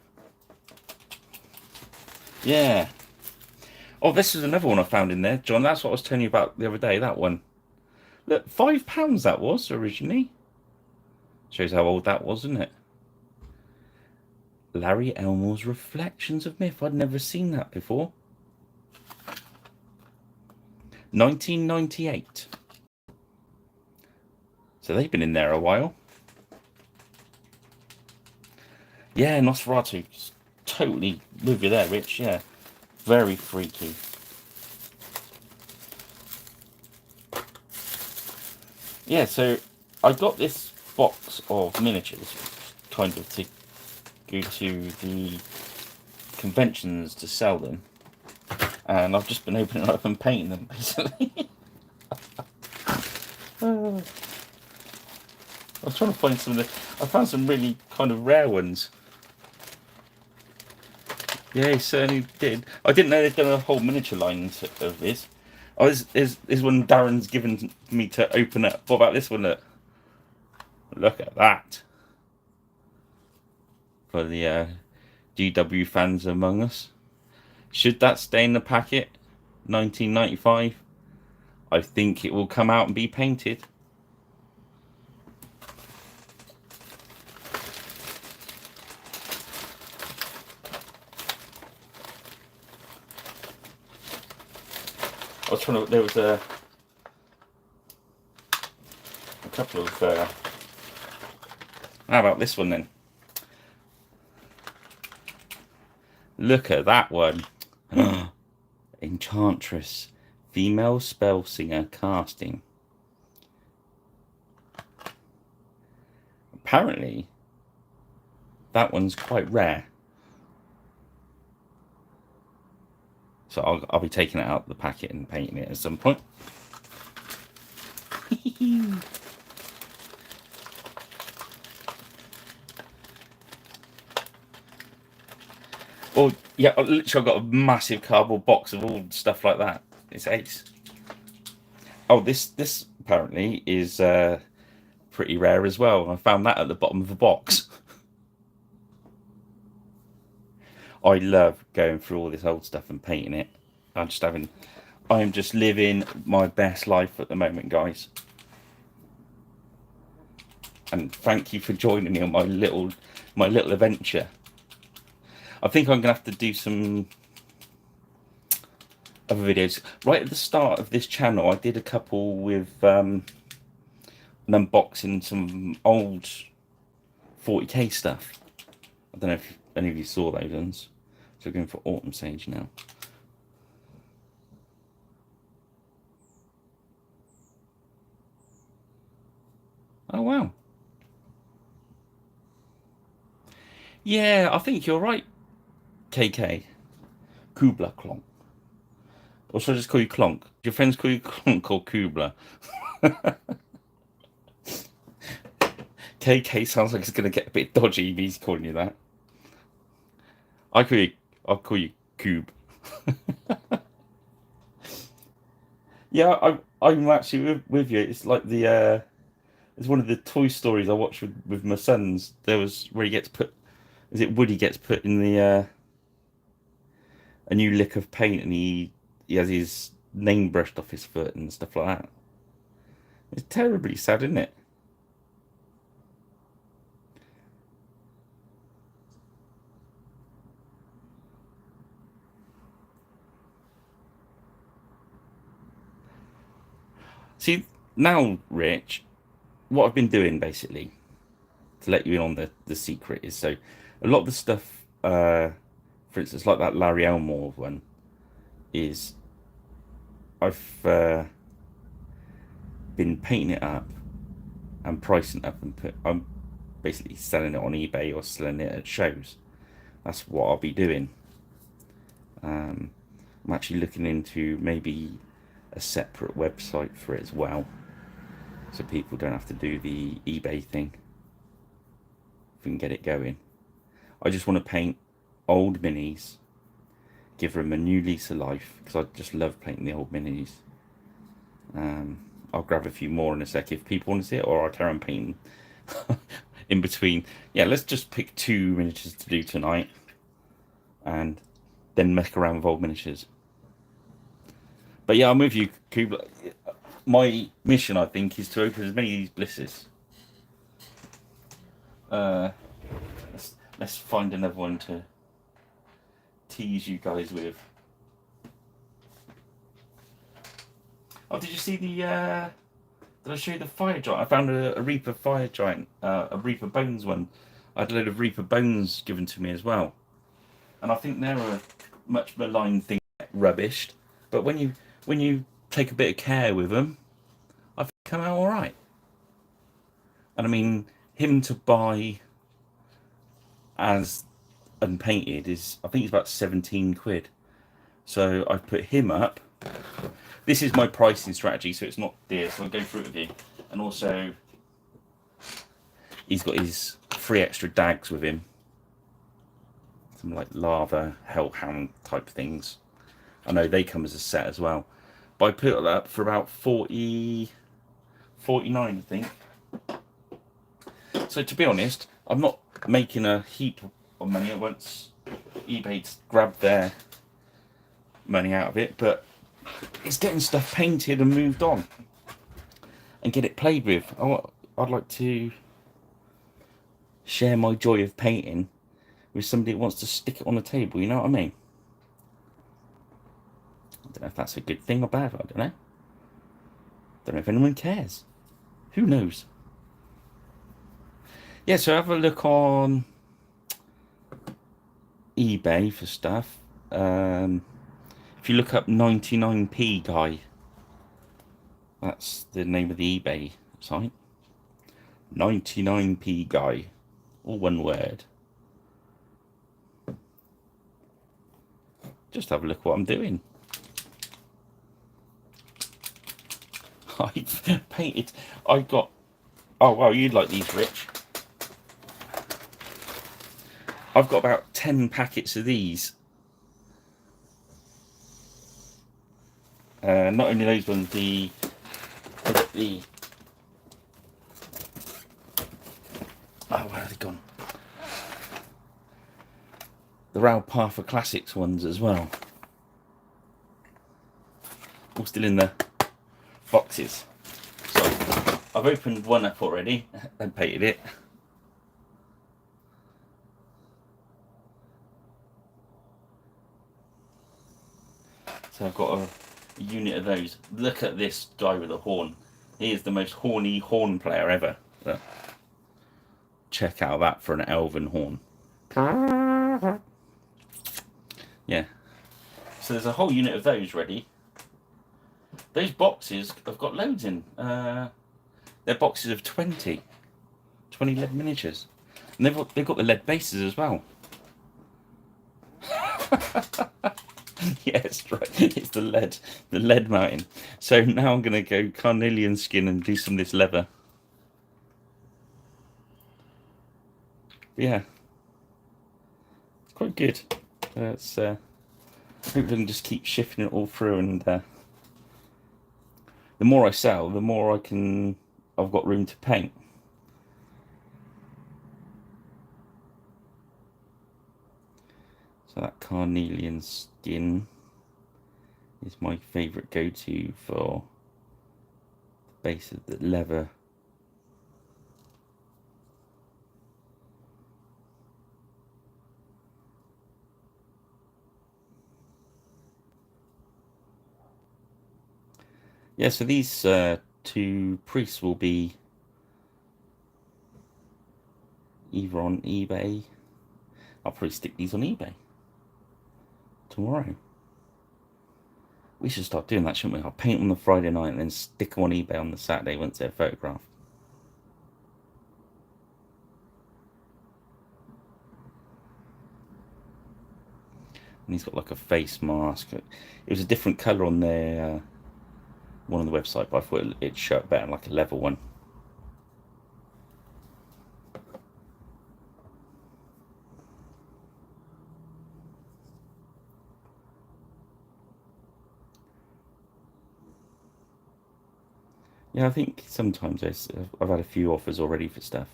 Yeah. Oh, this is another one I found in there, John. That's what I was telling you about the other day. That one. Look, £5 that was originally. Shows how old that was, isn't it? Larry Elmore's Reflections of Myth. I'd never seen that before. 1998. So they've been in there a while. Yeah, Nosferatu. Totally with you there, Rich. Yeah. Very freaky. Yeah, so I got this box of miniatures kind of to go to the conventions to sell them. And I've just been opening them up and painting them, basically. I was trying to find some of the... I found some really kind of rare ones. Yeah, he certainly did. I didn't know they'd done a whole miniature line of this. Oh, this one Darren's given me to open up. What about this one? Look at that. For the GW fans among us. Should that stay in the packet? 1995. I think it will come out and be painted. I was trying to. There was a couple of. How about this one then? Look at that one. Enchantress, female spell singer casting. Apparently, that one's quite rare. So I'll be taking it out of the packet and painting it at some point. Well, yeah, I literally got a massive cardboard box of all stuff like that. It's ace. Oh, this apparently is pretty rare as well. I found that at the bottom of the box. I love going through all this old stuff and painting it. I'm just living my best life at the moment, guys. And thank you for joining me on my little adventure. I think I'm gonna have to do some other videos. Right at the start of this channel, I did a couple with unboxing some old 40k stuff. I don't know if any of you saw those ones. So we're going for Autumn Sage now. Oh wow. Yeah, I think you're right, KK. Kubla Klonk. Or should I just call you Clonk? Your friends call you Clonk or Kubla? KK sounds like it's going to get a bit dodgy if he's calling you that. I call you, I'll call you Cube. Yeah, I'm actually with you. It's like it's one of the Toy Stories I watched with my sons. There was where he gets put, is it Woody gets put in the a new lick of paint and he has his name brushed off his foot and stuff like that. It's terribly sad, isn't it? See, now, Rich, what I've been doing basically to let you in on the secret is so a lot of the stuff, for instance, like that Larry Elmore one, is I've been painting it up and pricing it up and I'm basically selling it on eBay or selling it at shows. That's what I'll be doing. I'm actually looking into maybe a separate website for it as well, so people don't have to do the eBay thing. If we can get it going, I just want to paint old minis, give them a new lease of life because I just love painting the old minis. I'll grab a few more in a sec if people want to see it, or I'll carry on painting in between. Yeah, let's just pick 2 miniatures to do tonight and then mess around with old miniatures. But yeah, I'm with you, Kubla. My mission, I think, is to open as many of these blisses. Uh, let's find another one to tease you guys with. Oh, did you see the? Did I show you the fire giant? I found a Reaper fire giant, a Reaper Bones one. I had a load of Reaper Bones given to me as well, and I think they're a much maligned thing, rubbished. But when you take a bit of care with them, I think they come out all right. And I mean, him to buy as unpainted is, I think it's about 17 quid. So I've put him up. This is my pricing strategy, so it's not dear, so I'll go through it with you. And also, he's got his 3 extra dags with him. Some like lava, hellhound type things. I know they come as a set as well. But I put it up for about 40, 49, I think. So to be honest, I'm not making a heap of money once eBay grabbed their money out of it, but it's getting stuff painted and moved on and get it played with. I'd like to share my joy of painting with somebody that wants to stick it on the table, you know what I mean? I don't know if that's a good thing or bad, I don't know. Don't know if anyone cares. Who knows? Yeah, so have a look on eBay for stuff. If you look up 99p guy, that's the name of the eBay site. 99p guy, all one word. Just have a look what I'm doing. I've painted. I got. Oh wow, you'd like these, Rich. I've got about 10 packets of these. Not only those ones, the oh, where are they gone? The Raoul Parfa Classics ones as well. All still in the boxes. So I've opened one up already and painted it. So I've got a unit of those. Look at this guy with a horn. He is the most horny horn player ever. So check out that for an elven horn. Yeah. So there's a whole unit of those ready. Those boxes I've got loads in. They're boxes of 20 lead miniatures. And they've got the lead bases as well. Yes, right. It's the lead mountain. So now I'm going to go carnelian skin and do some of this leather. Yeah, it's quite good. It's hopefully I can just keep shifting it all through, and the more I sell, the more I've got room to paint. So that carnelian skin is my favourite go-to for the base of the leather. Yeah, so these two priests will be either on eBay. I'll probably stick these on eBay tomorrow. We should start doing that, shouldn't we? I'll paint on the Friday night and then stick them on eBay on the Saturday once they're photographed. And he's got like a face mask. It was a different colour on their one on the website, but I thought it'd show up better, like a level one. Yeah, I think sometimes I've had a few offers already for stuff.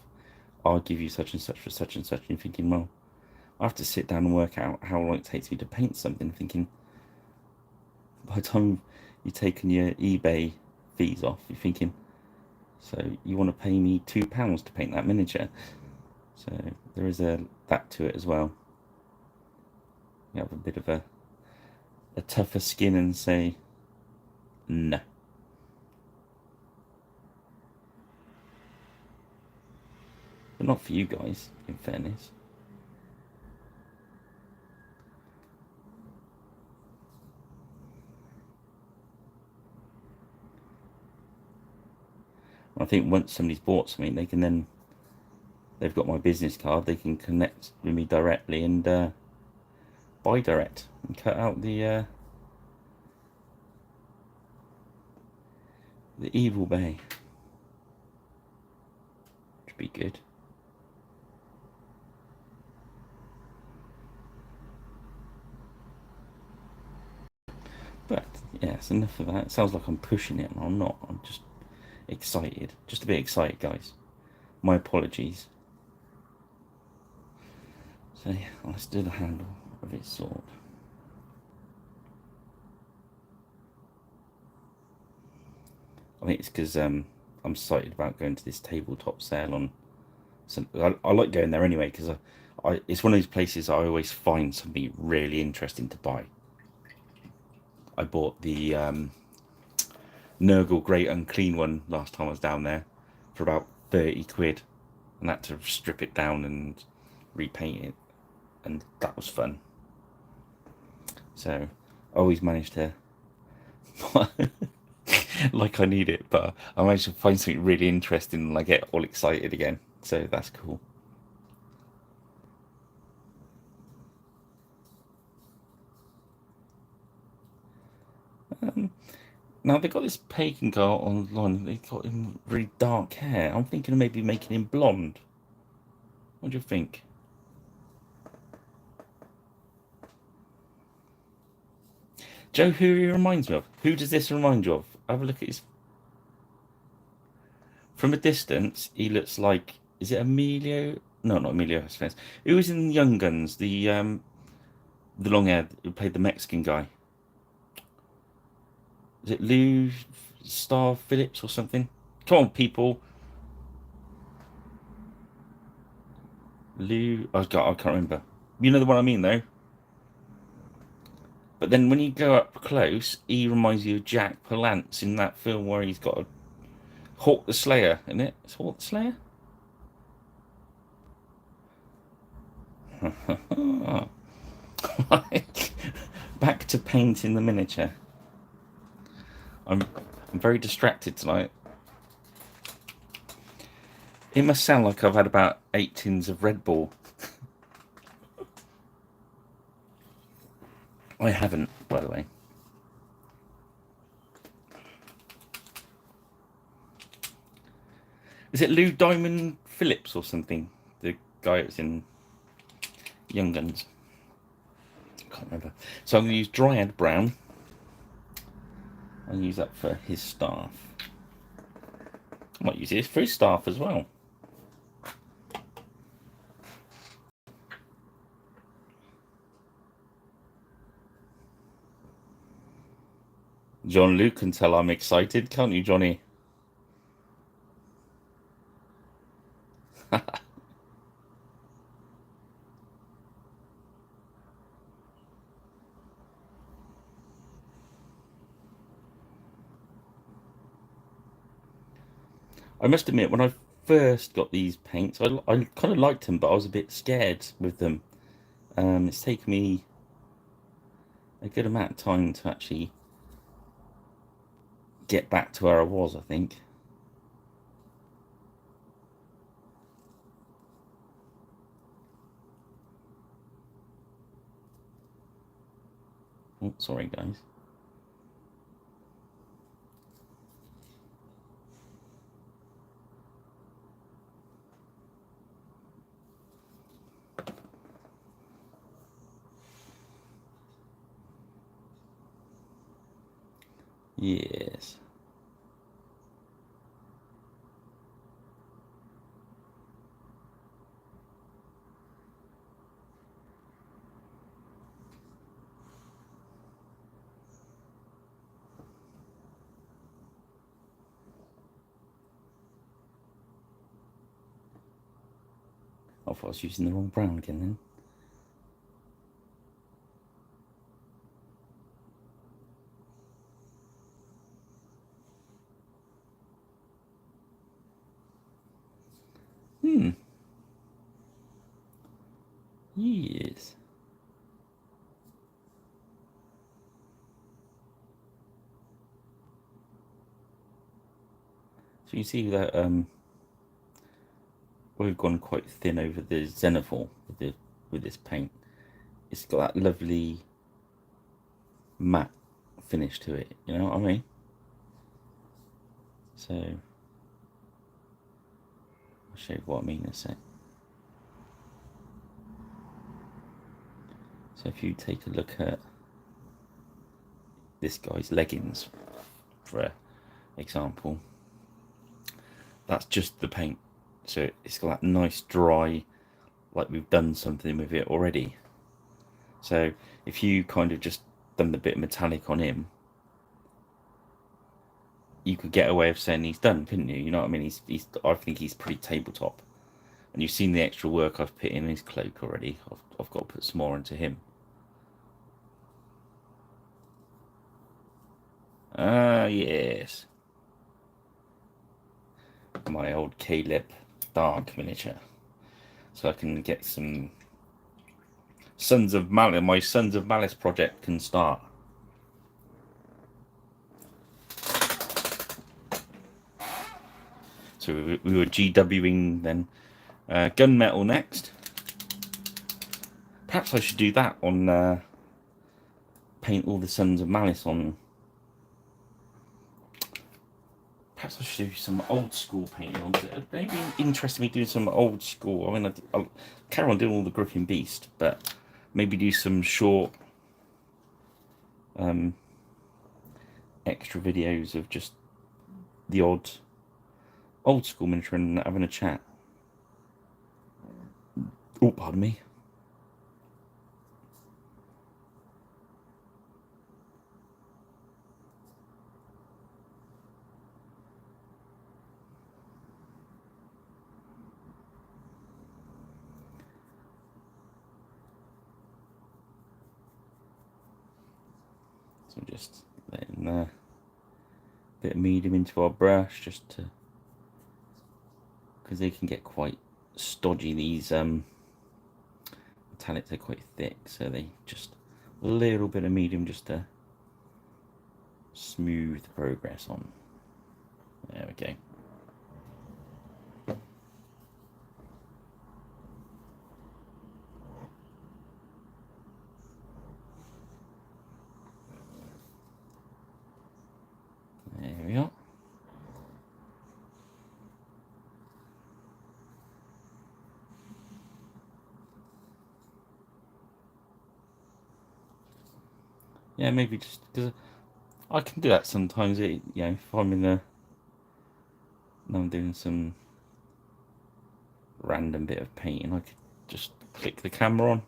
I'll give you such and such for such and such, and you're thinking, well, I have to sit down and work out how long it takes me to paint something, thinking, by the time you've taken your eBay fees off, you're thinking, so you want to pay me £2 to paint that miniature? So there is that to it as well. You have a bit of a tougher skin and say, no. But not for you guys, in fairness. I think once somebody's bought something, they can then, they've got my business card, they can connect with me directly and buy direct and cut out the evil bay. Which would be good. But yes, enough of that. It sounds like I'm pushing it, and I'm not. I'm just excited. Just a bit excited, guys. My apologies. So yeah, let's do the handle of its sword. I think it's because I'm excited about going to this tabletop sale on. So I like going there anyway because it's one of those places I always find something really interesting to buy. I bought the Nurgle Great Unclean one last time I was down there for about 30 quid, and had to strip it down and repaint it, and that was fun. So I always managed to like I need it, but I managed to find something really interesting and I get all excited again, so that's cool. Now they've got this pagan guy online. They've got him really dark hair. I'm thinking of maybe making him blonde. What do you think? Joe, who he reminds me of? Who does this remind you of? Have a look at his. From a distance, he looks like. Is it Emilio? No, not Emilio Estevez. Who was in Young Guns? The long hair who played the Mexican guy. Is it Lou Star Phillips or something? Come on, people. Lou. Oh God, I can't remember. You know the one I mean, though. But then when you go up close, he reminds you of Jack Palance in that film where he's got a Hawk the Slayer, isn't it? It's Hawk the Slayer? Back to painting the miniature. I'm very distracted tonight. It must sound like I've had about 8 tins of Red Bull. I haven't, by the way. Is it Lou Diamond Phillips or something? The guy that's in Young Guns. I can't remember. So I'm going to use Dryad Brown. I'll use that for his staff. I might use it for his staff as well. John Luke can tell I'm excited, can't you, Johnny? I must admit, when I first got these paints, I kind of liked them, but I was a bit scared with them. It's taken me a good amount of time to actually get back to where I was, I think. Oh, sorry, guys. Yes. I thought I was using the wrong brown again then. Yes. So you see that we've gone quite thin over the Zenithal with this paint. It's got that lovely matte finish to it, you know what I mean? So I'll show you what I mean in a sec. So if you take a look at this guy's leggings, for example, that's just the paint. So it's got that nice dry, like we've done something with it already. So if you kind of just done the bit of metallic on him, you could get away with saying he's done, couldn't you? You know what I mean? I think he's pretty tabletop. And you've seen the extra work I've put in his cloak already. I've got to put some more into him. Ah, yes. My old Caleb Dark miniature. So I can get some Sons of Malice. My Sons of Malice project can start. So we were GWing then. Gunmetal next. Perhaps I should do that on paint all the Sons of Malice on. Perhaps I should do some old school painting on it. Maybe interest me doing some old school. I mean, I'll carry on doing all the Griffin Beast, but maybe do some short extra videos of just the odd old school miniature and having a chat. Oh, pardon me. So just letting a bit of medium into our brush, just to, because they can get quite stodgy. These metallics are quite thick, so they just a little bit of medium just to smooth the progress on. There we go. Yeah, maybe just because I can do that sometimes. If I'm in a, I'm doing some random bit of painting, I could just click the camera on.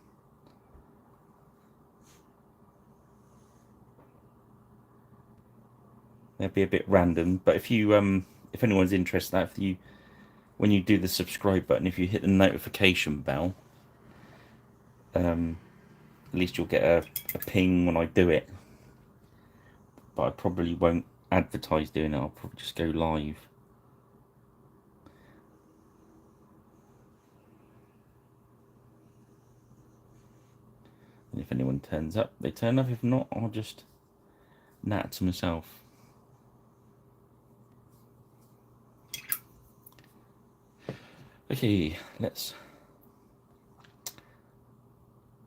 It'd be a bit random, but if anyone's interested, if you when you do the subscribe button, if you hit the notification bell, at least you'll get a ping when I do it. But I probably won't advertise doing it. I'll probably just go live. And if anyone turns up, they turn up. If not, I'll just nat to myself. Okay,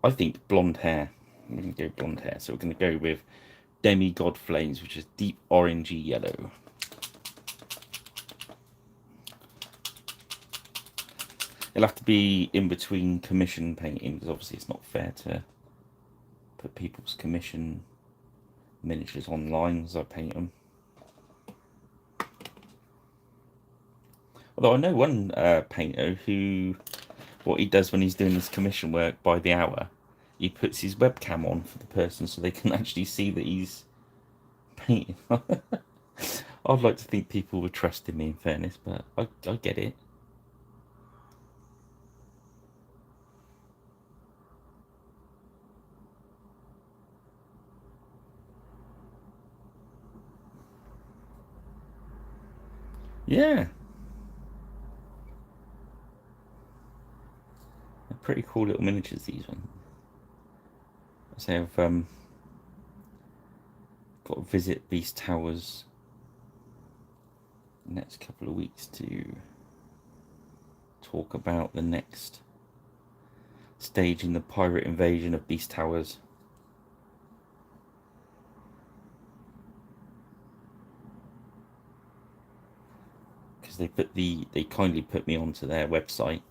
I think blonde hair. We're going to go blonde hair. So we're going to go with Demigod Flames, which is deep orangey yellow. It'll have to be in between commission painting, because obviously it's not fair to put people's commission miniatures online as I paint them. Although I know one painter who, what he does when he's doing his commission work by the hour, he puts his webcam on for the person so they can actually see that he's painting. I'd like to think people would trust in me, in fairness, but I get it. Yeah, they're pretty cool little miniatures, these ones. I say I've got to visit Beast Towers the next couple of weeks to talk about the next stage in the pirate invasion of Beast Towers. Because they kindly put me onto their website.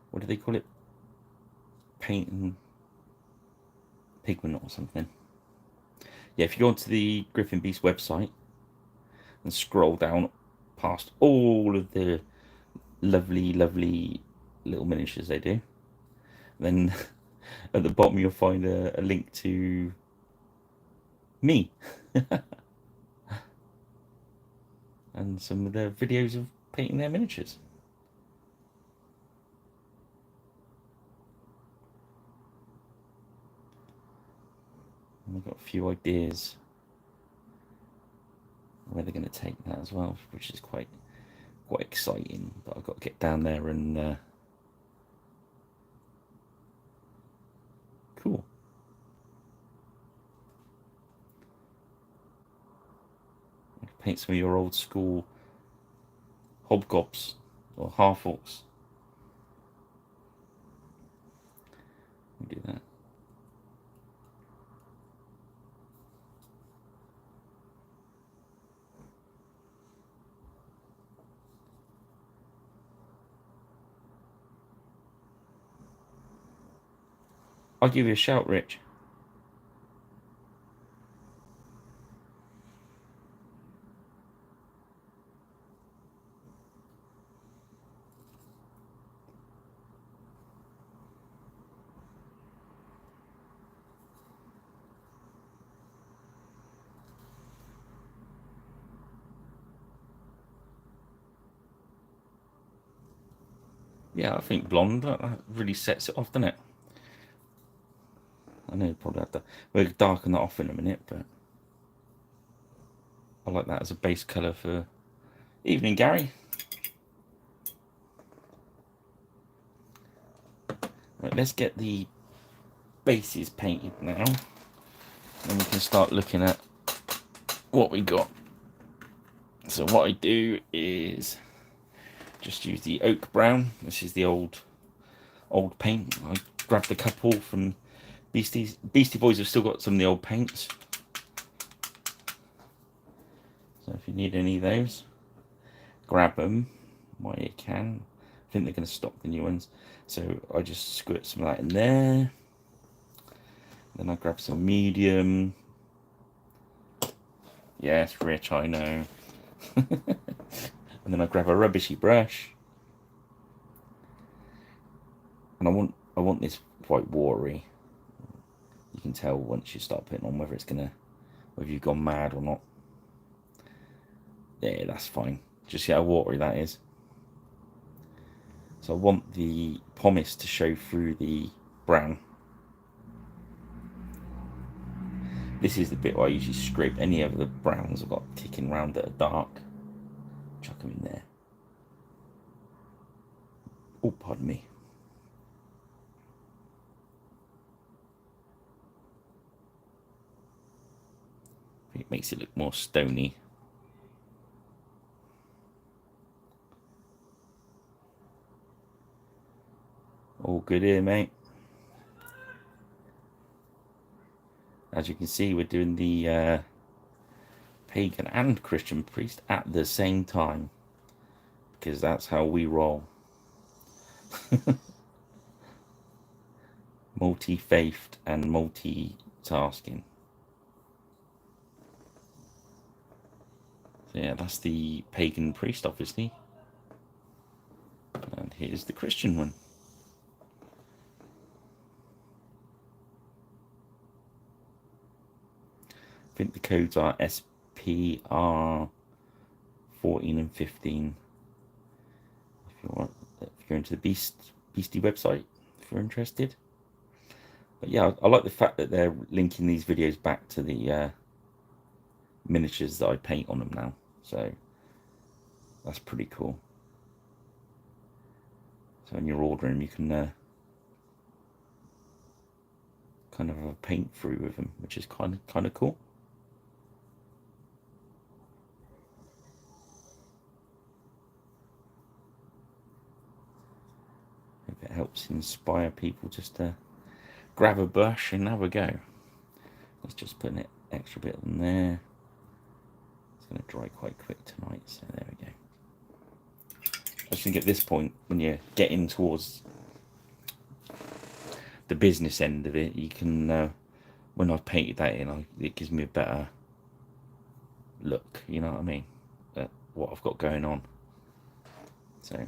What do they call it? Paint and Pigment or something. Yeah, if you go onto the Griffin Beast website and scroll down past all of the lovely, lovely little miniatures they do, then at the bottom you'll find a link to me and some of their videos of painting their miniatures. And I've got a few ideas where they're going to take that as well, which is quite exciting. But I've got to get down there and cool. Paint some of your old school hobgobs or half orcs. Do that. I'll give you a shout, Rich. Yeah, I think blonde, that really sets it off, doesn't it? I know probably have to, we'll darken that off in a minute, but I like that as a base colour for evening, Gary. Right, let's get the bases painted now. Then we can start looking at what we got. So what I do is just use the oak brown. This is the old paint. I grabbed a couple from Beastie Boys have still got some of the old paints. So if you need any of those, grab them while you can. I think they're going to stock the new ones. So I just squirt some of that in there. Then I grab some medium. Yes, rich, I know. And then I grab a rubbishy brush. And I want this quite watery. You can tell once you start putting on whether you've gone mad or not. Yeah, that's fine. Just see how watery that is. So I want the pomace to show through the brown. This is the bit where I usually scrape any of the browns I've got kicking around that are dark. Chuck them in there. Oh, pardon me. It makes it look more stony. All good here, mate. As you can see, we're doing the pagan and Christian priest at the same time, because that's how we roll. Multi-faithed and multitasking. So yeah, that's the pagan priest, obviously. And here's the Christian one. I think the codes are SPR 14 and 15. If you're into the Beastie website, if you're interested. But yeah, I like the fact that they're linking these videos back to the miniatures that I paint on them now. So that's pretty cool. So when you're ordering, you can kind of have a paint through with them, which is kind of cool. If it helps inspire people just to grab a brush and have a go. Let's just put an extra bit on there. It's going to dry quite quick tonight, so there we go. I think at this point, when you're getting towards the business end of it, you can, when I've painted that in, it gives me a better look, you know what I mean, at what I've got going on. So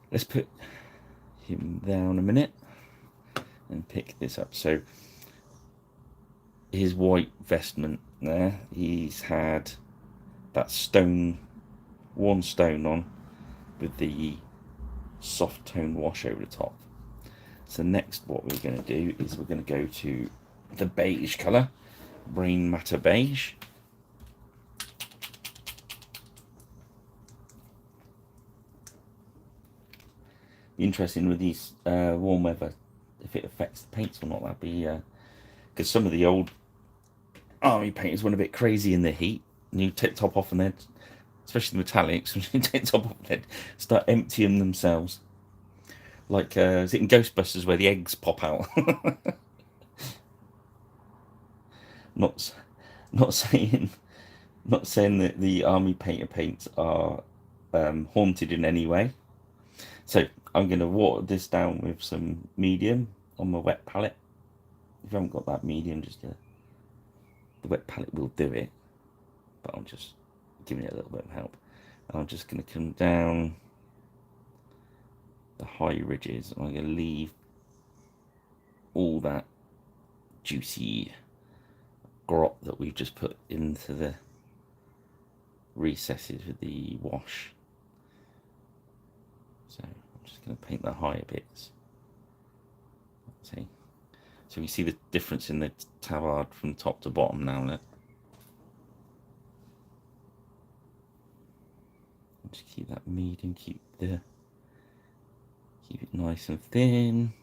let's put him down a minute and pick this up. So his white vestment there, he's had that worn stone on with the soft tone wash over the top. So next what we're going to do is we're going to go to the beige colour, Brain Matter Beige. Interesting with these warm weather, if it affects the paints or not. That'd be because some of the old army painters went a bit crazy in the heat, and you take the top off and they'd, especially the metallics, when you take the top off, they'd start emptying themselves. Like, is it in Ghostbusters where the eggs pop out? not saying that the army painter paints are haunted in any way. So I'm going to water this down with some medium on my wet palette. If you haven't got that medium, just the wet palette will do it. But I'm just giving it a little bit of help. And I'm just going to come down the high ridges. I'm going to leave all that juicy grot that we've just put into the recesses with the wash. So I'm just going to paint the higher bits. See, so you see the difference in the tabard from top to bottom now. Look. Just keep that medium, keep it nice and thin.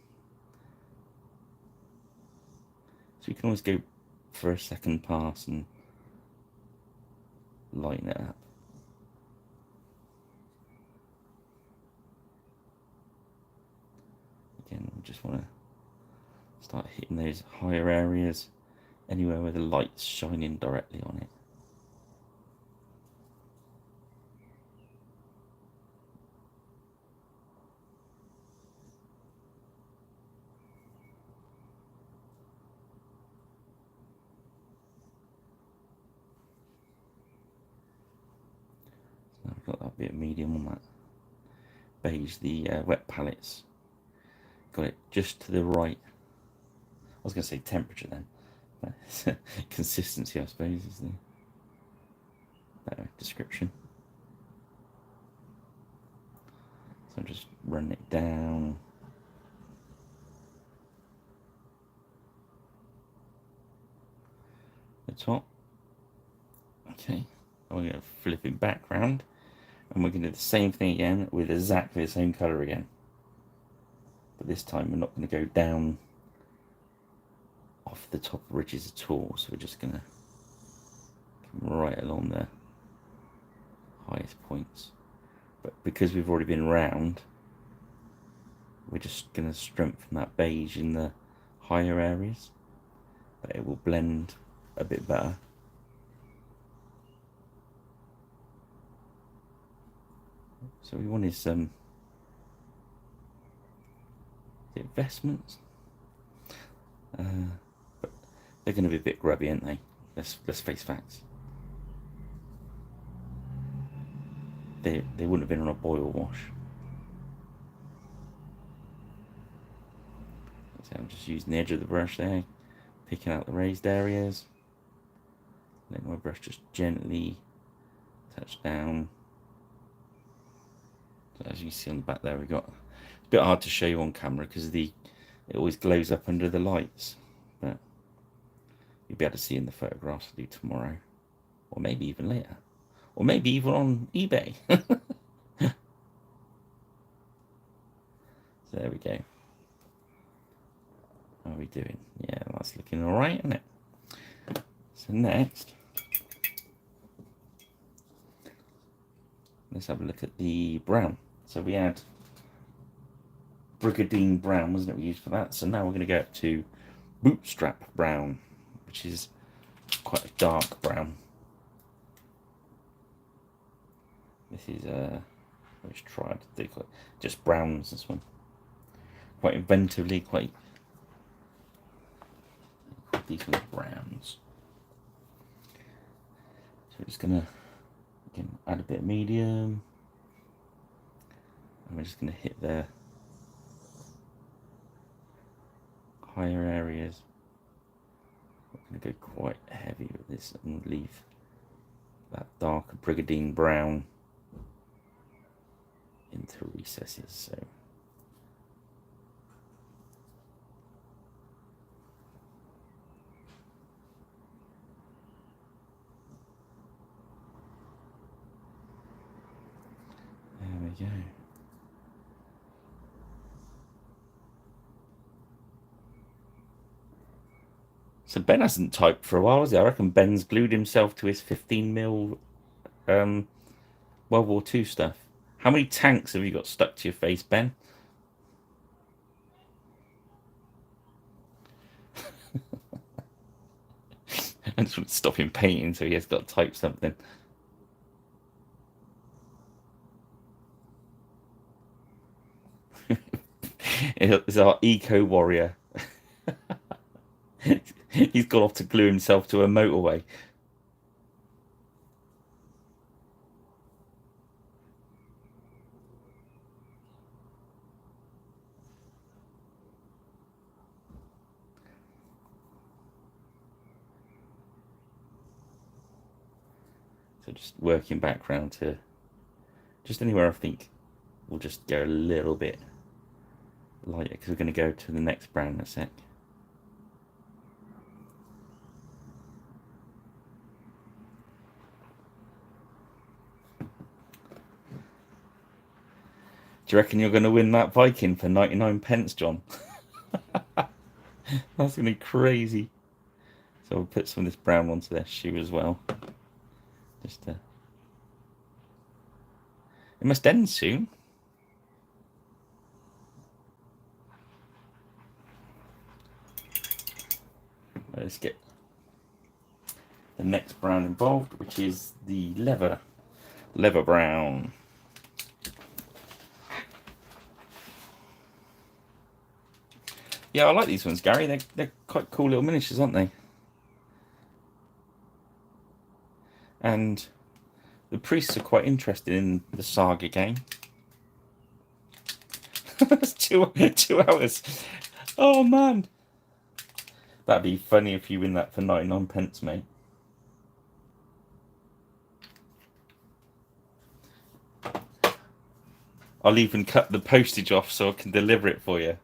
So you can always go for a second pass and lighten it up. Again, we just want to start hitting those higher areas, anywhere where the light's shining directly on it. medium on that beige. The wet palettes got it just to the right. I was going to say temperature then. Consistency, I suppose, is the better description. So I'm just running it down. The top. Okay, we're going to flip it back round, and we're going to do the same thing again with exactly the same colour again. But this time we're not going to go down off the top ridges at all, so we're just going to come right along the highest points. But because we've already been round, we're just going to strengthen that beige in the higher areas, but it will blend a bit better. So we want is investments, but they're going to be a bit grubby, aren't they? Let's face facts. They wouldn't have been on a boil wash. So I'm just using the edge of the brush there, picking out the raised areas. Let my brush just gently touch down. So as you see on the back there, we got, it's a bit hard to show you on camera because it always glows up under the lights, but you'll be able to see in the photographs I do tomorrow, or maybe even later, or maybe even on eBay. So there we go. How are we doing? Yeah, that's looking all right, isn't it? So next, let's have a look at the brown. So we had Brigadine brown, wasn't it, we used for that? So now we're going to go up to Bootstrap brown, which is quite a dark brown. This is let's try to do just browns, this one. Quite inventively, quite these ones browns. So we're just gonna again add a bit of medium, and we're just gonna hit the higher areas. We're gonna go quite heavy with this and leave that darker Brigadine brown into recesses. So there we go. So Ben hasn't typed for a while, has he? I reckon Ben's glued himself to his 15mm World War II stuff. How many tanks have you got stuck to your face, Ben? I just want to stop him painting, so he has got to type something. It's our eco warrior. He's gone off to glue himself to a motorway. So just working back round to just anywhere I think we'll just go a little bit lighter, because we're going to go to the next brown in a sec. Do you reckon you're going to win that Viking for 99p, John? That's going to be crazy. So we'll put some of this brown onto their shoe as well. Just to... It must end soon. Let's get the next brown involved, which is the leather brown. Yeah, I like these ones, Gary. They're quite cool little miniatures, aren't they? And The priests are quite interested in the Saga game. That's 2 hours. Oh man, that'd be funny if you win that for 99p, mate. I'll even cut the postage off so I can deliver it for you.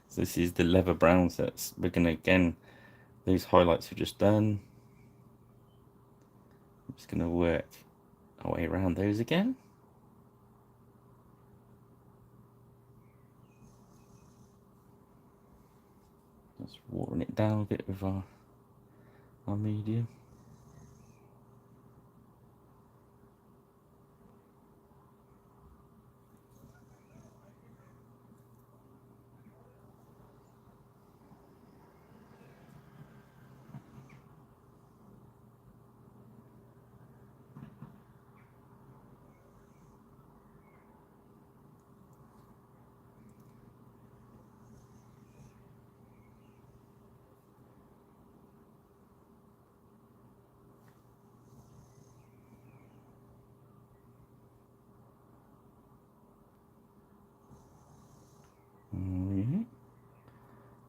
So this is the leather brown sets. We're gonna, again, those highlights we've just done. I'm just gonna work our way around those again. Just watering it down a bit with our medium.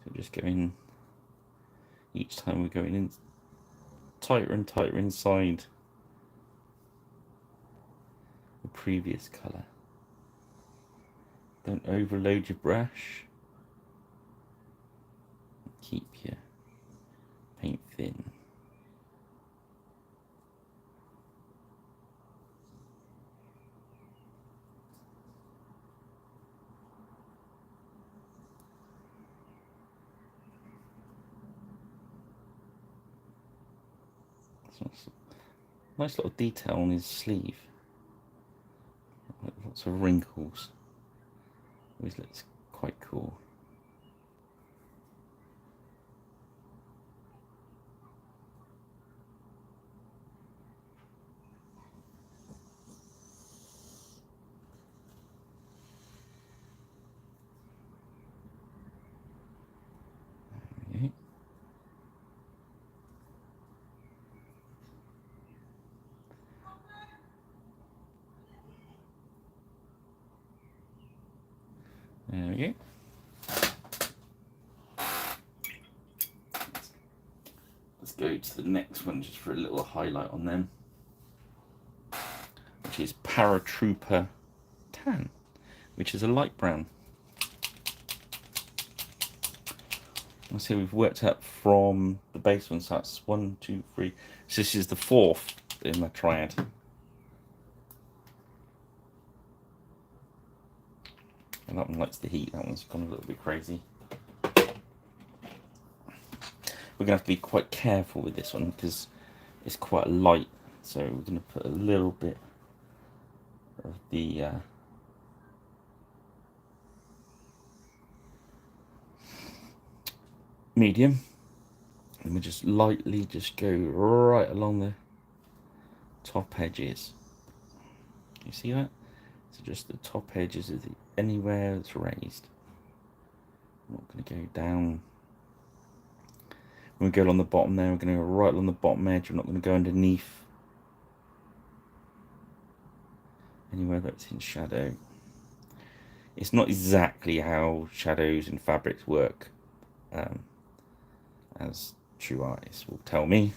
So just going, each time we're going in tighter and tighter inside the previous colour. Don't overload your brush. Keep your paint thin. Nice little detail on his sleeve. Lots of wrinkles. Always looks quite cool. Okay. There we go. Let's go to the next one just for a little highlight on them, which is Paratrooper Tan, which is a light brown. I'll see we've worked out from the base one, so that's 1, 2, 3. So this is the 4th in the triad. And that one likes the heat, that one's gone a little bit crazy. We're going to have to be quite careful with this one because it's quite light. So we're going to put a little bit of the medium, and we just lightly just go right along the top edges. You see that? So just the top edges of anywhere that's raised. I'm not going to go down. When we go along the bottom there, we're going to go right along the bottom edge. We're not going to go underneath anywhere that's in shadow. It's not exactly how shadows and fabrics work, as true artists will tell me,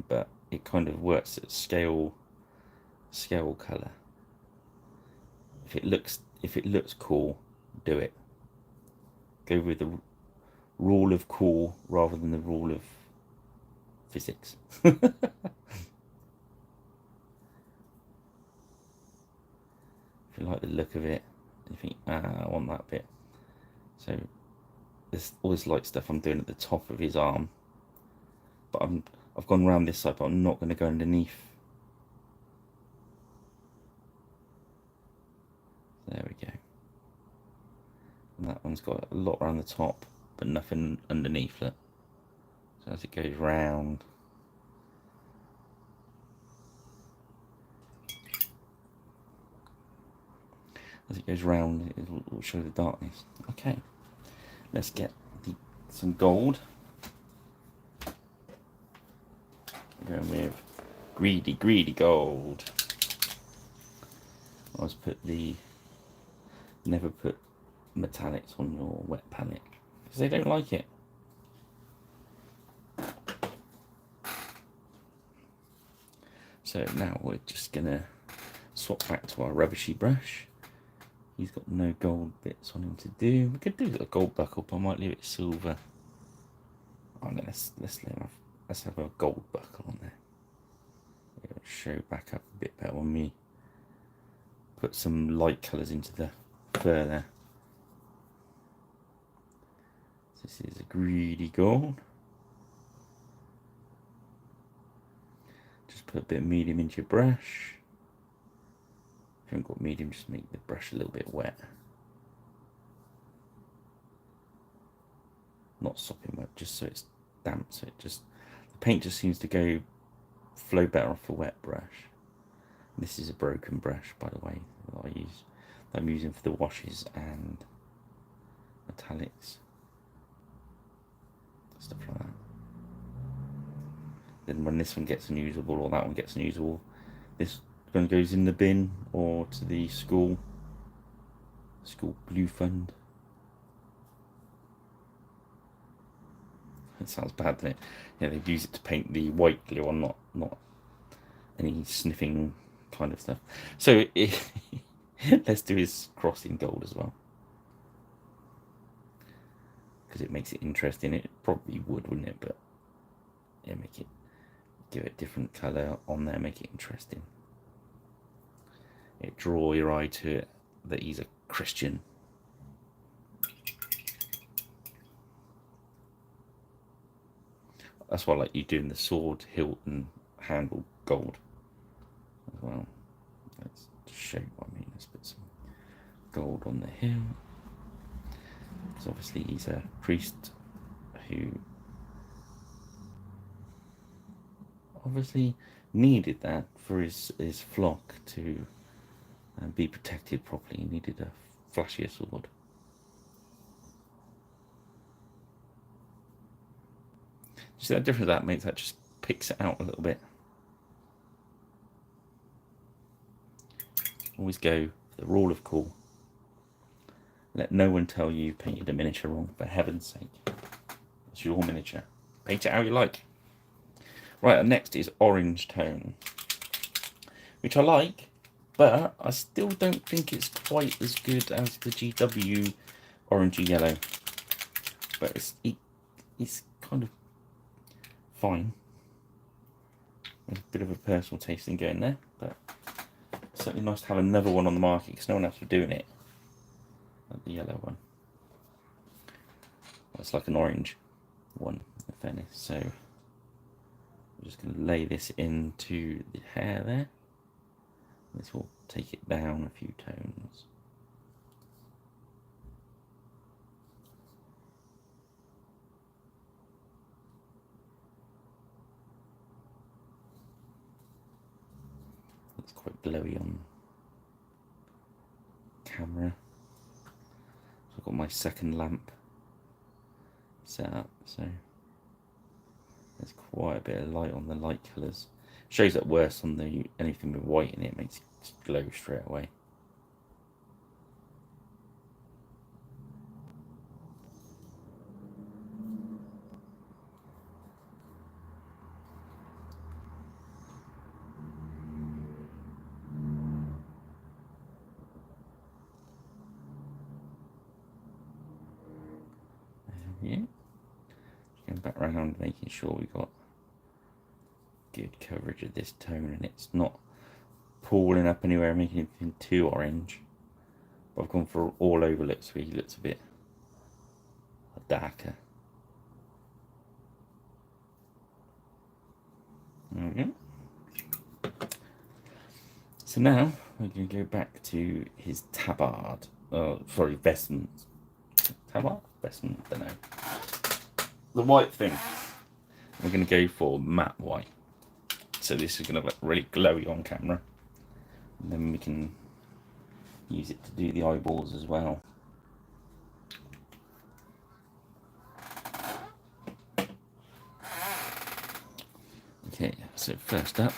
but it kind of works at scale color. If it looks cool, do it. Go with the rule of cool rather than the rule of physics. If you like the look of it, you think, I want that bit. So all this light stuff I'm doing at the top of his arm, but I've gone around this side, but I'm not going to go underneath. There we go. And that one's got a lot around the top, but nothing underneath it. So as it goes round, as it goes round, it will show the darkness. Okay, let's get some gold. We're going with greedy gold. I always never put metallics on your wet palette because they don't like it. So now we're just gonna swap back to our rubbishy brush. He's got no gold bits on him to do. We could do a gold buckle, but I might leave it silver. Oh no, let's have a gold buckle on there. It'll show back up a bit better when we put some light colours into the fur there. This is a greedy gold. Just put a bit of medium into your brush. If you haven't got medium, just make the brush a little bit wet. Not sopping wet, just so it's damp, so the paint just seems to flow better off a wet brush. This is a broken brush, by the way, that I'm using for the washes and metallics, stuff like that. Then when this one gets unusable or that one gets unusable, this one goes in the bin or to the school blue fund. It sounds bad, doesn't it? Yeah, they'd use it to paint the white glue on, not any sniffing kind of stuff. So let's do his cross in gold as well, because it makes it interesting. It probably would, wouldn't it? But yeah, give it a different colour on there, make it interesting. Draw your eye to it that he's a Christian. That's why I like you doing the sword hilt and handle gold as well. Let's show you what I mean. Let's put some gold on the hilt, because obviously he's a priest who obviously needed that for his flock to be protected properly. He needed a flashier sword. See that difference that makes? That just picks it out a little bit. Always go for the rule of cool. Let no one tell you painted a miniature wrong, for heaven's sake. It's your miniature. Paint it how you like. Right, next is orange tone, which I like, but I still don't think it's quite as good as the GW orangey yellow. But it's kind of fine. There's a bit of a personal tasting going there, but it's certainly nice to have another one on the market because no one else was doing it. Like the yellow one. Well, it's like an orange one, in fairness. So I'm just going to lay this into the hair there. This will take it down a few tones. It's quite glowy on camera. So I've got my second lamp set up, so there's quite a bit of light on the light colours. Shows up worse on anything with white in it, makes it glow straight away. Yeah, going back around, making sure we got good coverage of this tone and it's not pooling up anywhere, making anything too orange. But I've gone for all over look, so he looks a bit darker. There we go. So now we're going to go back to his tabard. Sorry, vestments. Tabard? Vestment? I don't know. The white thing. We're going to go for matte white. So this is going to look really glowy on camera. And then we can use it to do the eyeballs as well. Okay, so first up,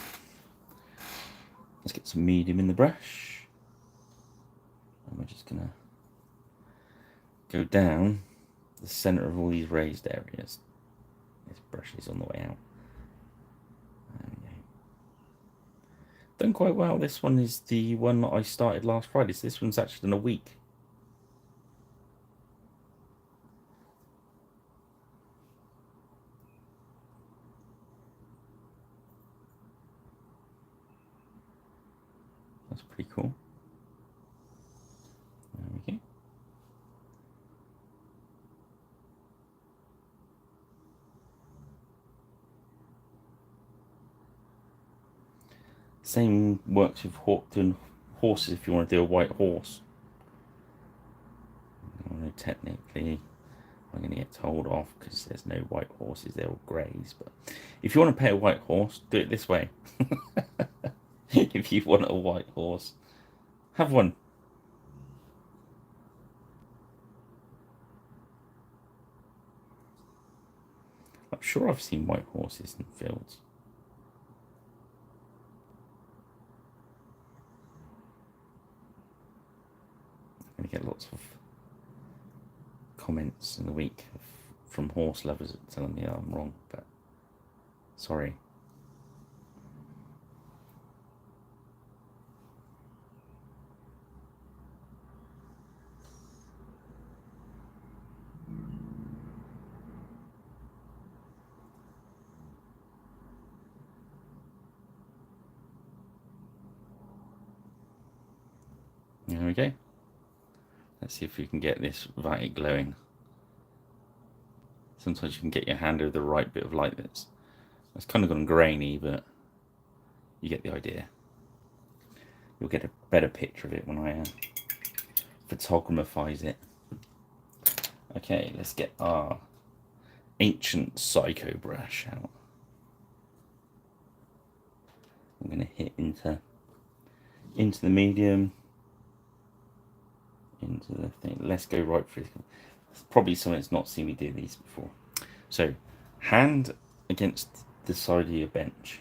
let's get some medium in the brush. And we're just gonna go down the center of all these raised areas. This brush is on the way out. Done quite well. This one is the one that I started last Friday, so this one's actually done a week. That's pretty cool. There we go. Same works with doing horses if you want to do a white horse. Technically, I'm going to get told off because there's no white horses, they're all greys. But if you want to paint a white horse, do it this way. If you want a white horse, have one. I'm sure I've seen white horses in fields. I'm going to get lots of comments in the week from horse lovers telling me I'm wrong, but sorry. There we go. Let's see if we can get this right glowing. Sometimes you can get your hand over the right bit of light that's kind of gone grainy, but you get the idea. You'll get a better picture of it when I photographize it. Okay, let's get our ancient psycho brush out. I'm going to hit into the medium, into the thing. Let's go right through. It's probably someone's not seen me do these before. So, hand against the side of your bench.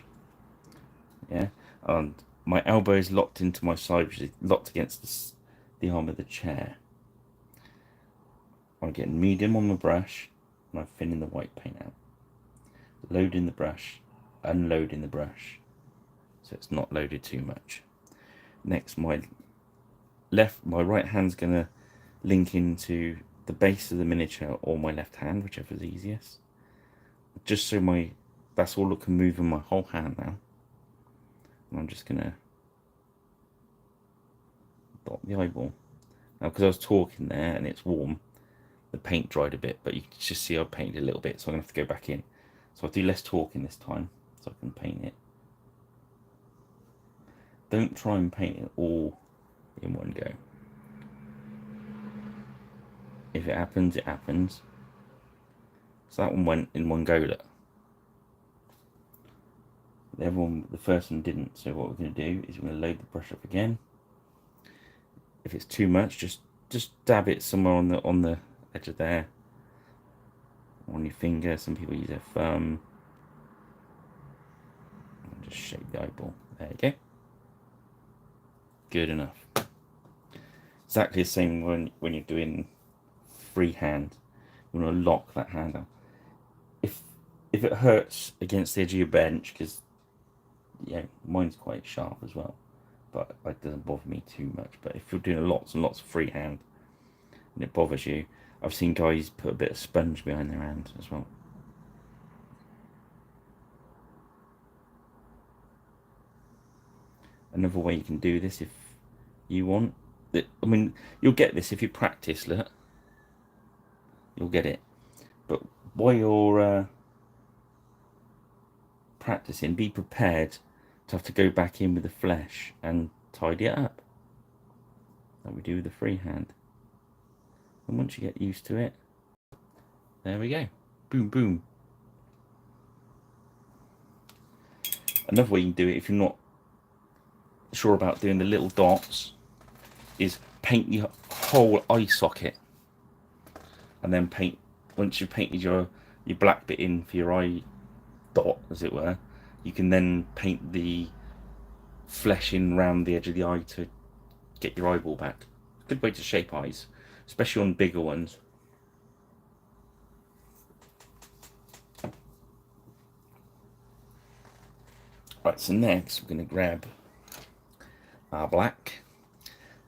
Yeah, and my elbow is locked into my side, which is locked against the arm of the chair. I'm getting medium on the brush, and I'm thinning the white paint out. Loading the brush, unloading the brush, so it's not loaded too much. Next, my right hand's gonna link into the base of the miniature or my left hand, whichever's easiest. Just so that's all I can move in my whole hand now. And I'm just gonna dot the eyeball. Now, because I was talking there and it's warm, the paint dried a bit, but you can just see I painted a little bit, so I'm gonna have to go back in. So I'll do less talking this time, so I can paint it. Don't try and paint it all in one go. If it happens, it happens. So that one went in one go, look. The first one didn't, so what we're going to do is we're going to load the brush up again. If it's too much, just dab it somewhere on the edge of there, on your finger. Some people use their thumb. And just shape the eyeball. There you go. Good enough. Exactly the same when you're doing freehand. You want to lock that hand out. If it hurts against the edge of your bench, because mine's quite sharp as well, but it doesn't bother me too much. But if you're doing lots and lots of freehand and it bothers you, I've seen guys put a bit of sponge behind their hand as well. Another way you can do this, if you want, I mean, you'll get this if you practice. Look, you'll get it. But while you're practicing, be prepared to have to go back in with the flesh and tidy it up, like we do with the freehand. And once you get used to it, there we go. Boom, boom. Another way you can do it, if you're not sure about doing the little dots, is paint your whole eye socket, and then paint, once you've painted your black bit in for your eye dot, as it were, you can then paint the flesh in round the edge of the eye to get your eyeball back. Good way to shape eyes, especially on bigger ones. Right, so next we're going to grab our black.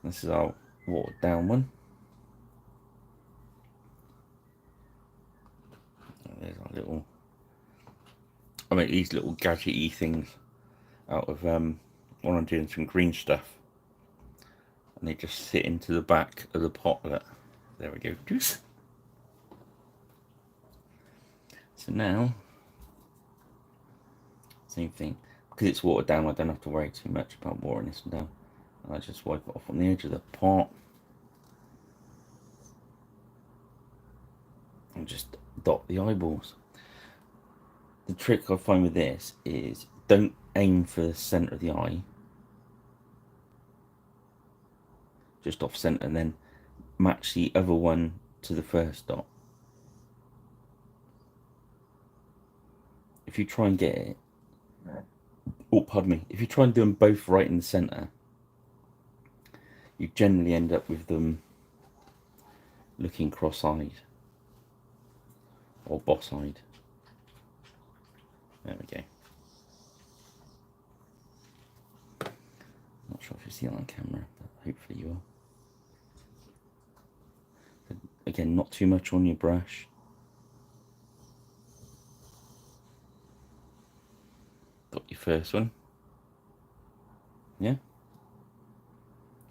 This is our watered down one. There's our little, I make these little gadgety things out of when I'm doing some green stuff, and they just sit into the back of the pot. Look, there we go. So now, same thing, because it's watered down, I don't have to worry too much about watering this one down. I just wipe it off on the edge of the pot and just dot the eyeballs. The trick I find with this is don't aim for the centre of the eye, just off centre, and then match the other one to the first dot. If you try and get it, oh pardon me, if you try and do them both right in the centre, you generally end up with them looking cross-eyed or boss-eyed. There we go. Not sure if you see it on camera, but hopefully you will. Again, not too much on your brush. Got your first one. Yeah.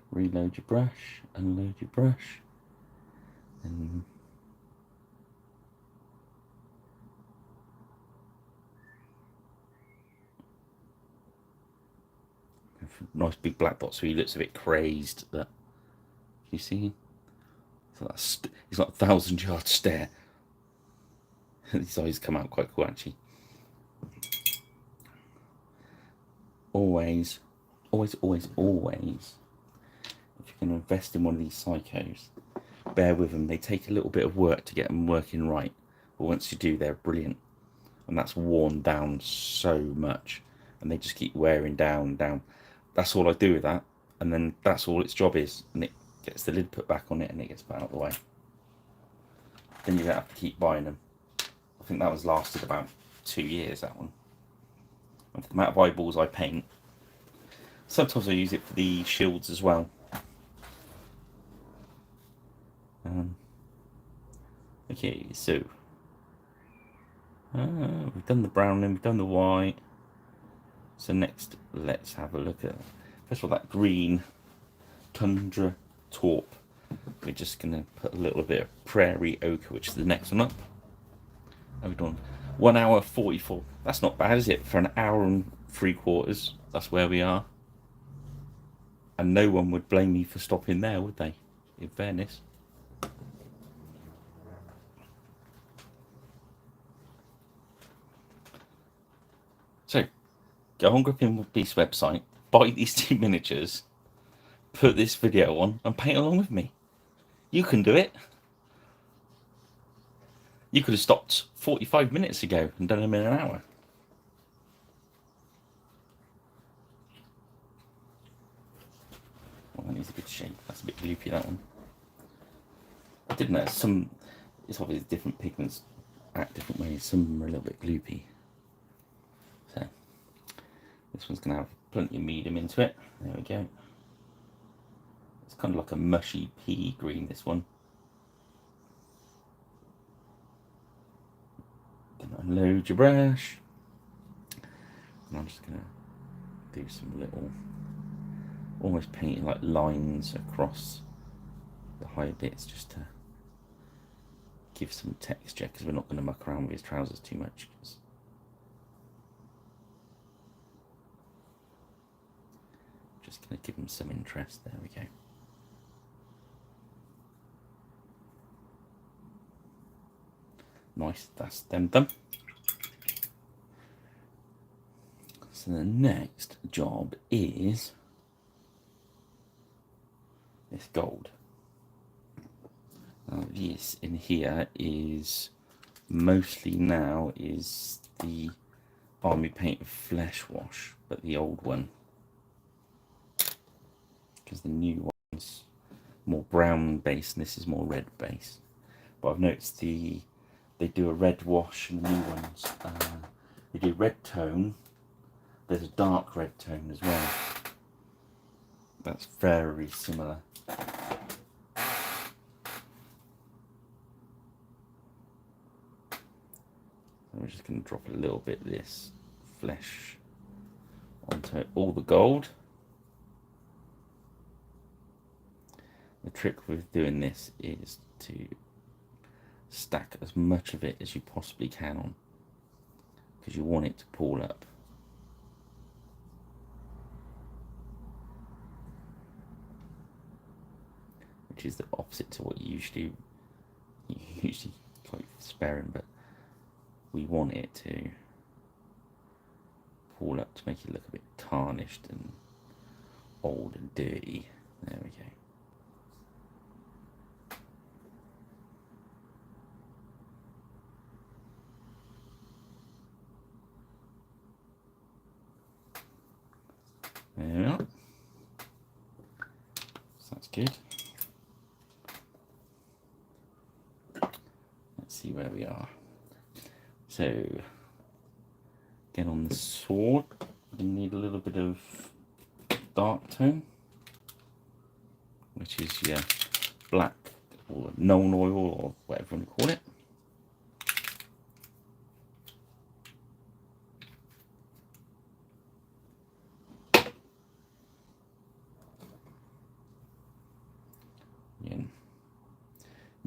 Reload your brush, unload your brush, and nice big black dot, so he looks a bit crazed. That you see, so he's like a 1,000-yard stare. These eyes come out quite cool, actually. Always, always, always, always, if you're going to invest in one of these psychos, bear with them. They take a little bit of work to get them working right, but once you do, they're brilliant. And that's worn down so much, and they just keep wearing down and down. That's all I do with that, and then that's all its job is, and it gets the lid put back on it and it gets put out of the way. Then you don't have to keep buying them. I think that was lasted about 2 years, that one. And for the amount of eyeballs I paint, sometimes I use it for the shields as well. Okay, so we've done the brown and we've done the white. So next, let's have a look at, first of all, that green tundra taupe. We're just going to put a little bit of prairie ochre, which is the next one up. Have we done 1 hour 44? That's not bad, is it? For an hour and 3/4, that's where we are. And no one would blame me for stopping there, would they? In fairness. So, go on Gripping Beast website, buy these 2 miniatures, put this video on, and paint along with me. You can do it. You could have stopped 45 minutes ago and done them in an hour. Well, that needs a good shape. That's a bit gloopy, that one. I did notice some, it's obviously different pigments act different ways. Some of them are a little bit gloopy. So, this one's going to have plenty of medium into it. There we go. It's kind of like a mushy pea green, this one. Unload your brush, and I'm just going to do some little, almost painting like lines across the higher bits, just to give some texture, because we're not going to muck around with his trousers too much. Just going to give him some interest. There we go. Nice, that's them done. So the next job is this gold. Now this in here is mostly now is the Army Paint Flesh Wash, but the old one, because the new one's more brown base and this is more red base. But I've noticed they do a red wash and the new ones they do red tone. There's a dark red tone as well. That's very similar. So we're just going to drop a little bit of this flesh onto all the gold. The trick with doing this is to stack as much of it as you possibly can on, because you want it to pull up. Which is the opposite to what you usually quite sparing, but we want it to pull up to make it look a bit tarnished and old and dirty. There we go. There we are. So that's good. Let's see where we are. So, again on the sword, you need a little bit of dark tone, which is your black or known oil or whatever you want to call it.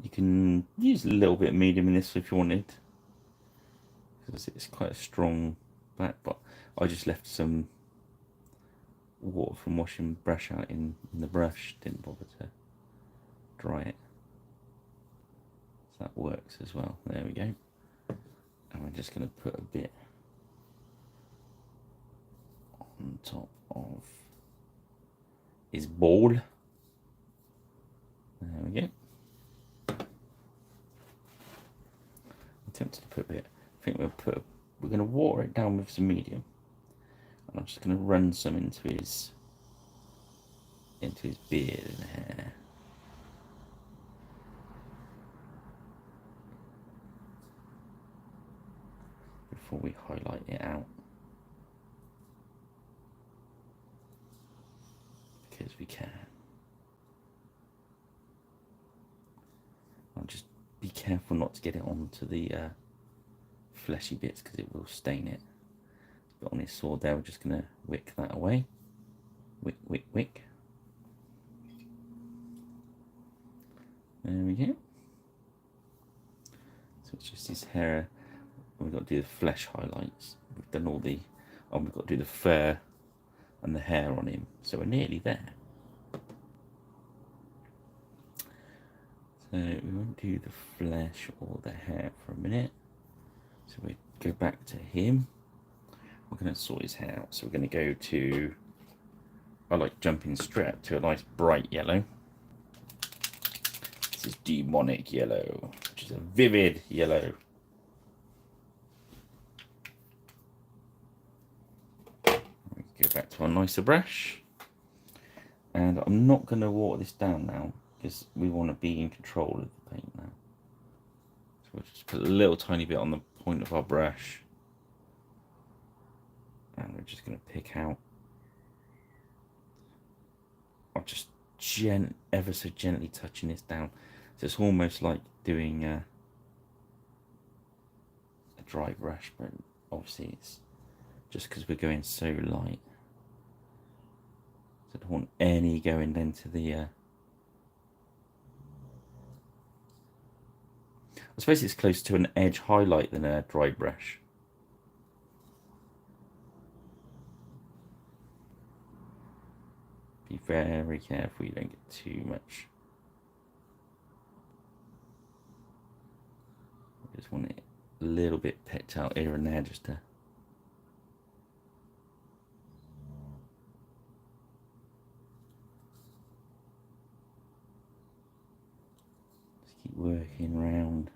You can use a little bit of medium in this if you wanted, because it's quite a strong black, but I just left some water from washing brush out in the brush, didn't bother to dry it. So that works as well. There we go. And we're just going to put a bit on top of his ball. There we go. I'm tempted to put a bit. I think we're going to water it down with some medium, and I'm just going to run some into his beard and hair. Before we highlight it out, because we can. I'll just be careful not to get it onto the fleshy bits, because it will stain it. But on his sword there, we're just going to wick that away. Wick, wick, wick. There we go. So it's just his hair. We've got to do the flesh highlights. We've done all the, we've got to do the fur and the hair on him. So we're nearly there. So we won't do the flesh or the hair for a minute. So we go back to him. We're going to sort his hair out. So we're going to go to, I like jumping straight up to a nice bright yellow. This is demonic yellow, which is a vivid yellow. We go back to our nicer brush. And I'm not going to water this down now, because we want to be in control of the paint now. So we'll just put a little tiny bit on the point of our brush. And we're just going to pick out. I'm just ever so gently touching this down. So it's almost like doing a dry brush, but obviously it's just because we're going so light. So I don't want any going into the I suppose it's closer to an edge highlight than a dry brush. Be very careful you don't get too much. I just want it a little bit picked out here and there, just to working round,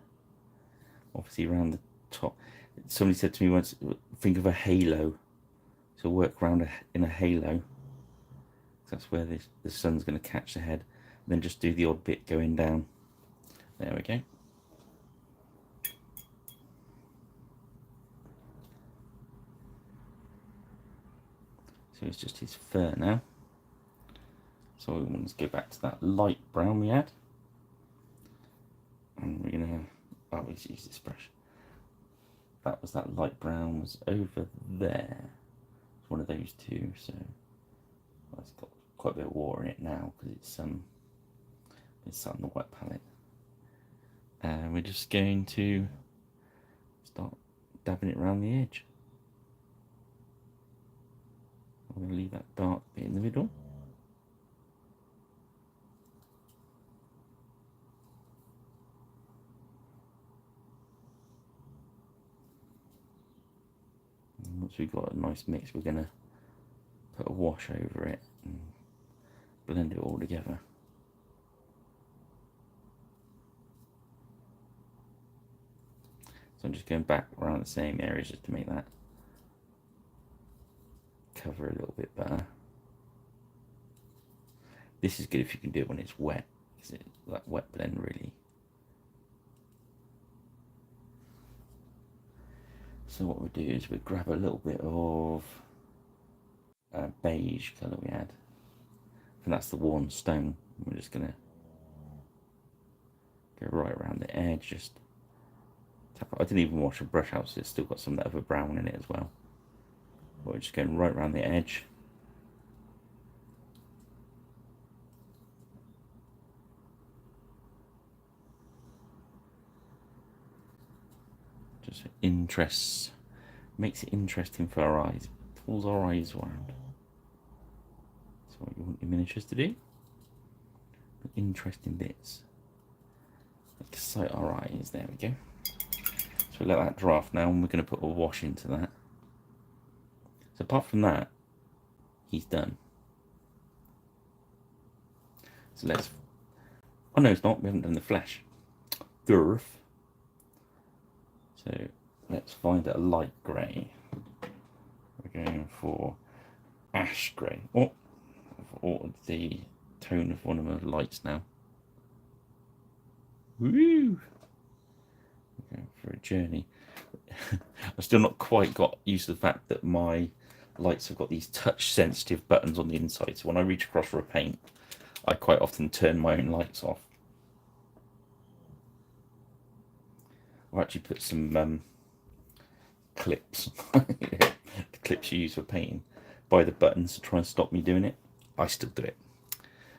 obviously around the top. Somebody said to me once, think of a halo. So work around in a halo. That's where the sun's going to catch the head. And then just do the odd bit going down. There we go. So it's just his fur now. So we want to go back to that light brown we had. And we're going to, let's use this brush. That was that light brown was over there. It's one of those two, so it's got quite a bit of water in it now because it's on the wet palette. And we're just going to start dabbing it around the edge. I'm going to leave that dark bit in the middle. And once we've got a nice mix, we're going to put a wash over it and blend it all together. So I'm just going back around the same areas just to make that cover a little bit better. This is good if you can do it when it's wet, because it's that wet blend really. So what we do is we grab a little bit of beige colour we had, and that's the worn stone. We're just going to go right around the edge, just tap it. I didn't even wash the brush out, so it's still got some of that other brown in it as well. But we're just going right around the edge. Just interests, makes it interesting for our eyes, pulls our eyes around. That's what you want your miniatures to do. Interesting bits, excite our eyes. There we go. So we let that draft now, and we're going to put a wash into that. So apart from that, he's done. So let's, oh no it's not, we haven't done the flesh. Girth. So let's find a light grey. We're going for ash grey. Oh, I've altered the tone of one of my lights now. Woo! We're going for a journey. I've still not quite got used to the fact that my lights have got these touch sensitive buttons on the inside, so when I reach across for a paint, I quite often turn my own lights off. I've actually put some clips, the clips you use for painting, by the buttons to try and stop me doing it. I still do it.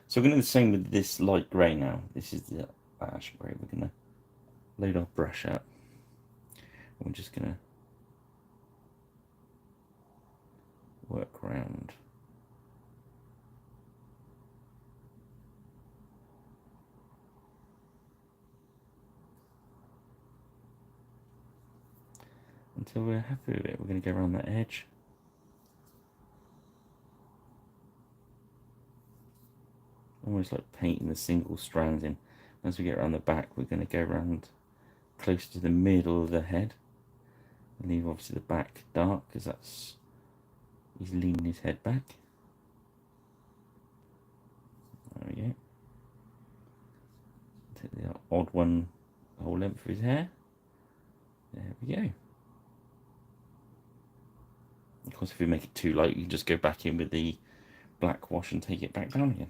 So we're going to do the same with this light grey now. This is the ash grey. We're going to load our brush up. And we're just going to work around. Until we're happy with it. We're going to go around that edge. Almost like painting the single strands in. As we get around the back, we're going to go around close to the middle of the head. And leave obviously the back dark, because that's, he's leaning his head back. There we go. Take the odd one, the whole length of his hair. There we go. Of course, if we make it too light, you can just go back in with the black wash and take it back down again.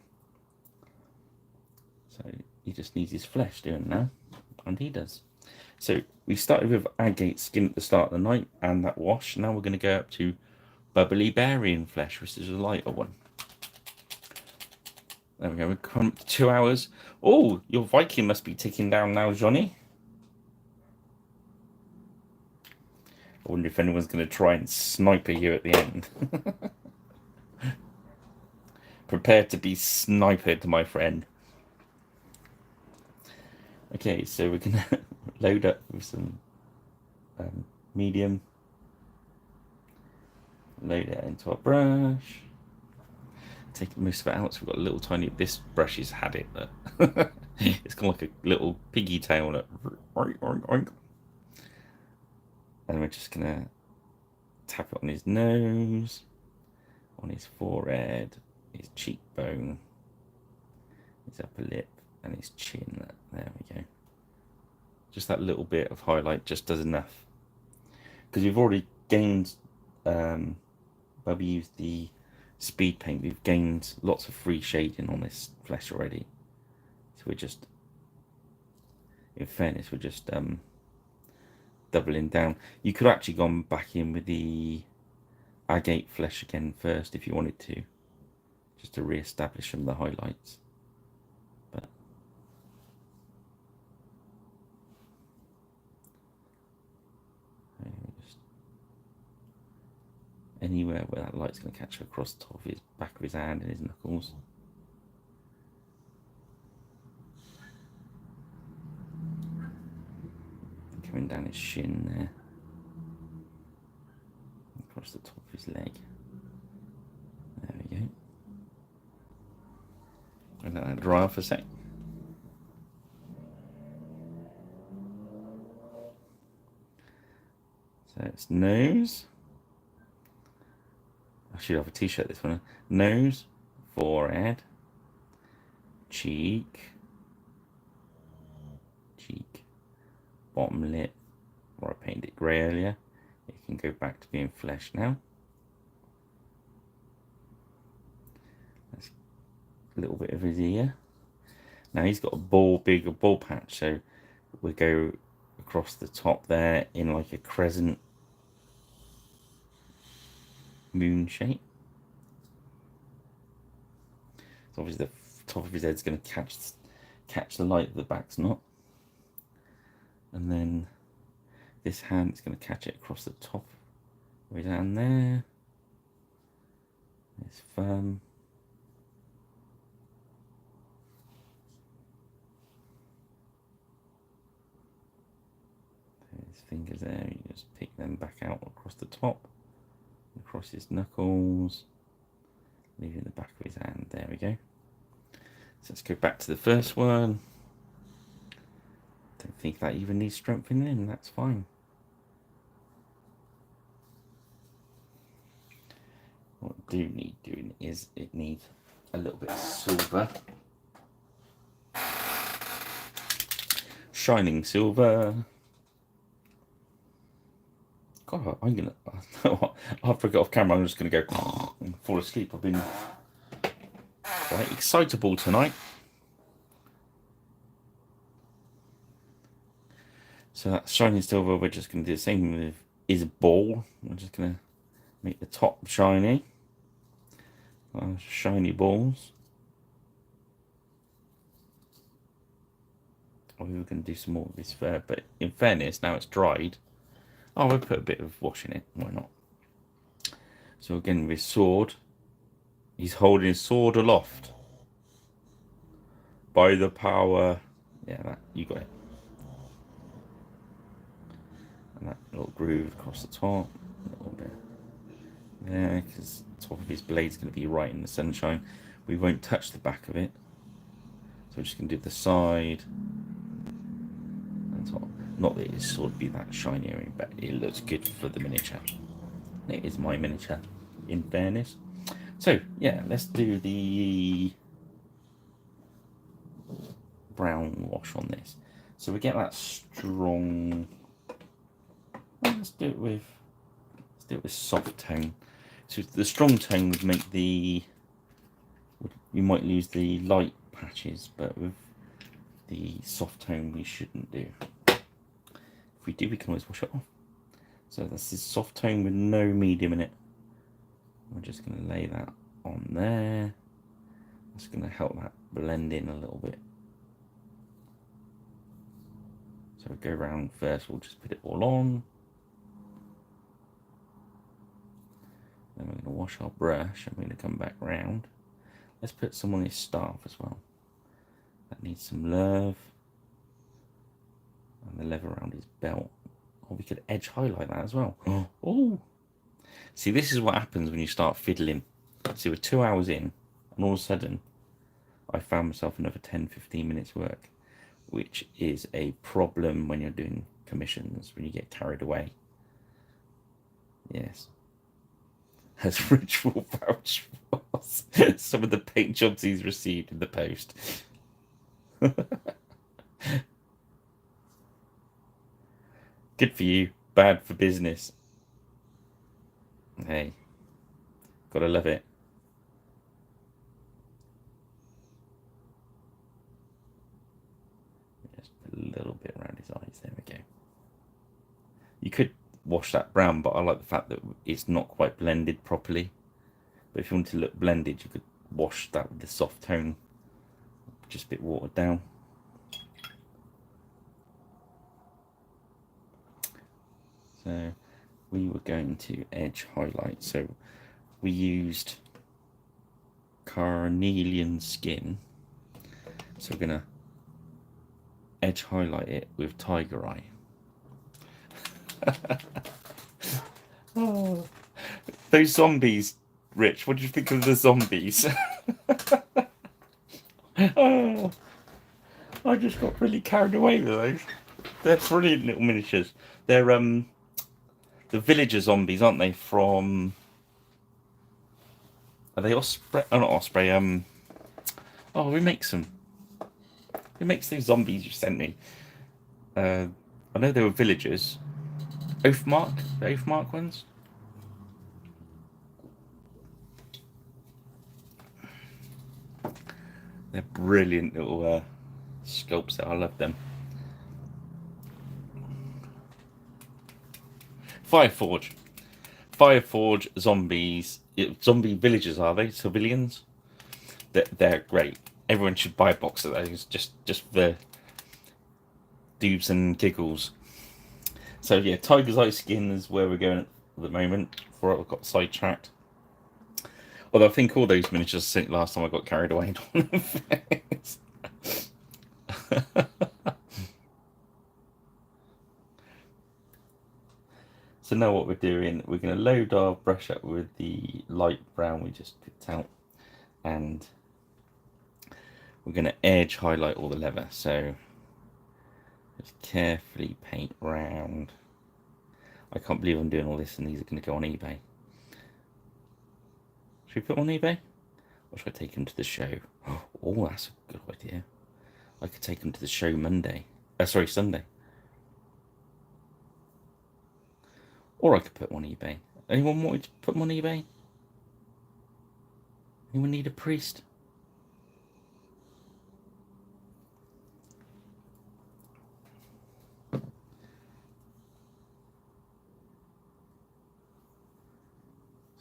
So he just needs his flesh doing now, and he does. So we started with agate skin at the start of the night and that wash. Now we're going to go up to bubbly Barian flesh, which is a lighter one. There we go. We've come to 2 hours. Oh, your Viking must be ticking down now, Johnny. I wonder if anyone's going to try and sniper you at the end. Prepare to be sniped, my friend. Okay, so we're going to load up with some medium. Load it into our brush. take most of it out. So we've got a little tiny. This brush has had it, but it's got like a little piggy tail that. And we're just gonna tap it on his nose, on his forehead, his cheekbone, his upper lip, and his chin. There we go. Just that little bit of highlight just does enough. Because we've already gained, where we used the speed paint, we've gained lots of free shading on this flesh already. So we're just, in fairness, we're just doubling down. You could actually gone back in with the agate flesh again first if you wanted to, just to re-establish some of the highlights. But just anywhere where that light's going to catch across the top of his back of his hand and his knuckles. Coming down his shin there, across the top of his leg. There we go. And let that dry off a sec. So it's nose. I should have a t-shirt this one. Nose, forehead, cheek, bottom lip, where I painted it grey earlier. It can go back to being flesh now. That's a little bit of his ear. Now he's got a bigger ball patch, so we go across the top there in like a crescent moon shape. So obviously the top of his head's going to catch the light, the back's not. And then this hand is going to catch it across the top, way down there. His thumb. His fingers there, you just pick them back out across the top, across his knuckles, leaving the back of his hand. There we go. So let's go back to the first one. Don't think that even needs strengthening, that's fine. What I do need doing is it needs a little bit of silver. Shining silver. God, I'm gonna, after I get off camera, I'm just gonna go and fall asleep. I've been quite excitable tonight. So that shining silver, we're just going to do the same with his ball. We're just going to make the top shiny. Shiny balls. Or we were going to do some more of his fur, but in fairness, now it's dried. Oh, we'll put a bit of wash in it. Why not? So again, with his sword, he's holding his sword aloft. By the power. Yeah, that, you got it. And that little groove across the top, a little bit there, because the top of his blade's going to be right in the sunshine. We won't touch the back of it, so we're just going to do the side and top. Not that his sword would be that shiny, but it looks good for the miniature. It is my miniature, in fairness. So yeah, let's do the brown wash on this. So we get that strong. Let's do it with soft tone. So the strong tone would make you might lose the light patches, but with the soft tone we shouldn't do. If we do, we can always wash it off. So this is soft tone with no medium in it. We're just going to lay that on there. That's going to help that blend in a little bit. So we'll go around first, we'll just put it all on. Then we're going to wash our brush and we're going to come back round. Let's put some on his staff as well. That needs some love. And the leather around his belt. Or we could edge highlight that as well. Oh! See, this is what happens when you start fiddling. See, we're 2 hours in And all of a sudden, I found myself another 10-15 minutes work, which is a problem when you're doing commissions, when you get carried away. Yes. As Rich will vouch for some of the paint jobs he's received in the post. Good for you, bad for business. Hey, gotta love it. Just a little bit around his eyes. There we go. You could wash that brown, but I like the fact that it's not quite blended properly. But if you want to look blended, you could wash that with the soft tone, just a bit watered down. So we were going to edge highlight. So we used carnelian skin. So we're gonna edge highlight it with tiger eye. Oh, those zombies, Rich, what do you think of the zombies? Oh, I just got really carried away with those. They're brilliant little miniatures. They're the villager zombies, aren't they? From, are they Osprey? Oh, not Osprey. Oh, who makes them? Who makes those zombies you sent me? I know they were villagers. Oathmark, the Oathmark ones. They're brilliant little sculpts. I love them. Fireforge zombies. Zombie villagers, are they? Civilians? They're great. Everyone should buy a box of those, just for doobs and giggles. So yeah, Tiger's Eye skin is where we're going at the moment, before I got sidetracked. Although I think all those miniatures I sent last time I got carried away on the face. So now what we're doing, we're going to load our brush up with the light brown we just picked out, and we're going to edge highlight all the leather. So just carefully paint round. I can't believe I'm doing all this and these are going to go on eBay. Should we put them on eBay? Or should I take them to the show? Oh, that's a good idea. I could take them to the show Monday. Sorry, Sunday. Or I could put them on eBay. Anyone want to put them on eBay? Anyone need a priest?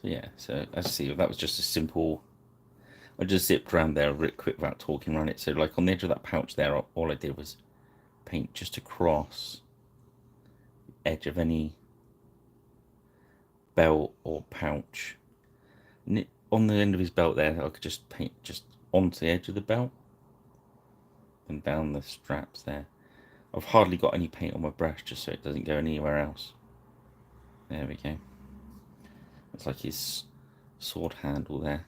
So yeah, so as you see, that was just a simple, I just zipped around there real quick without talking around it. So like on the edge of that pouch there, all I did was paint just across the edge of any belt or pouch. And on the end of his belt there, I could just paint just onto the edge of the belt and down the straps there. I've hardly got any paint on my brush, just so it doesn't go anywhere else. There we go. It's like his sword handle there.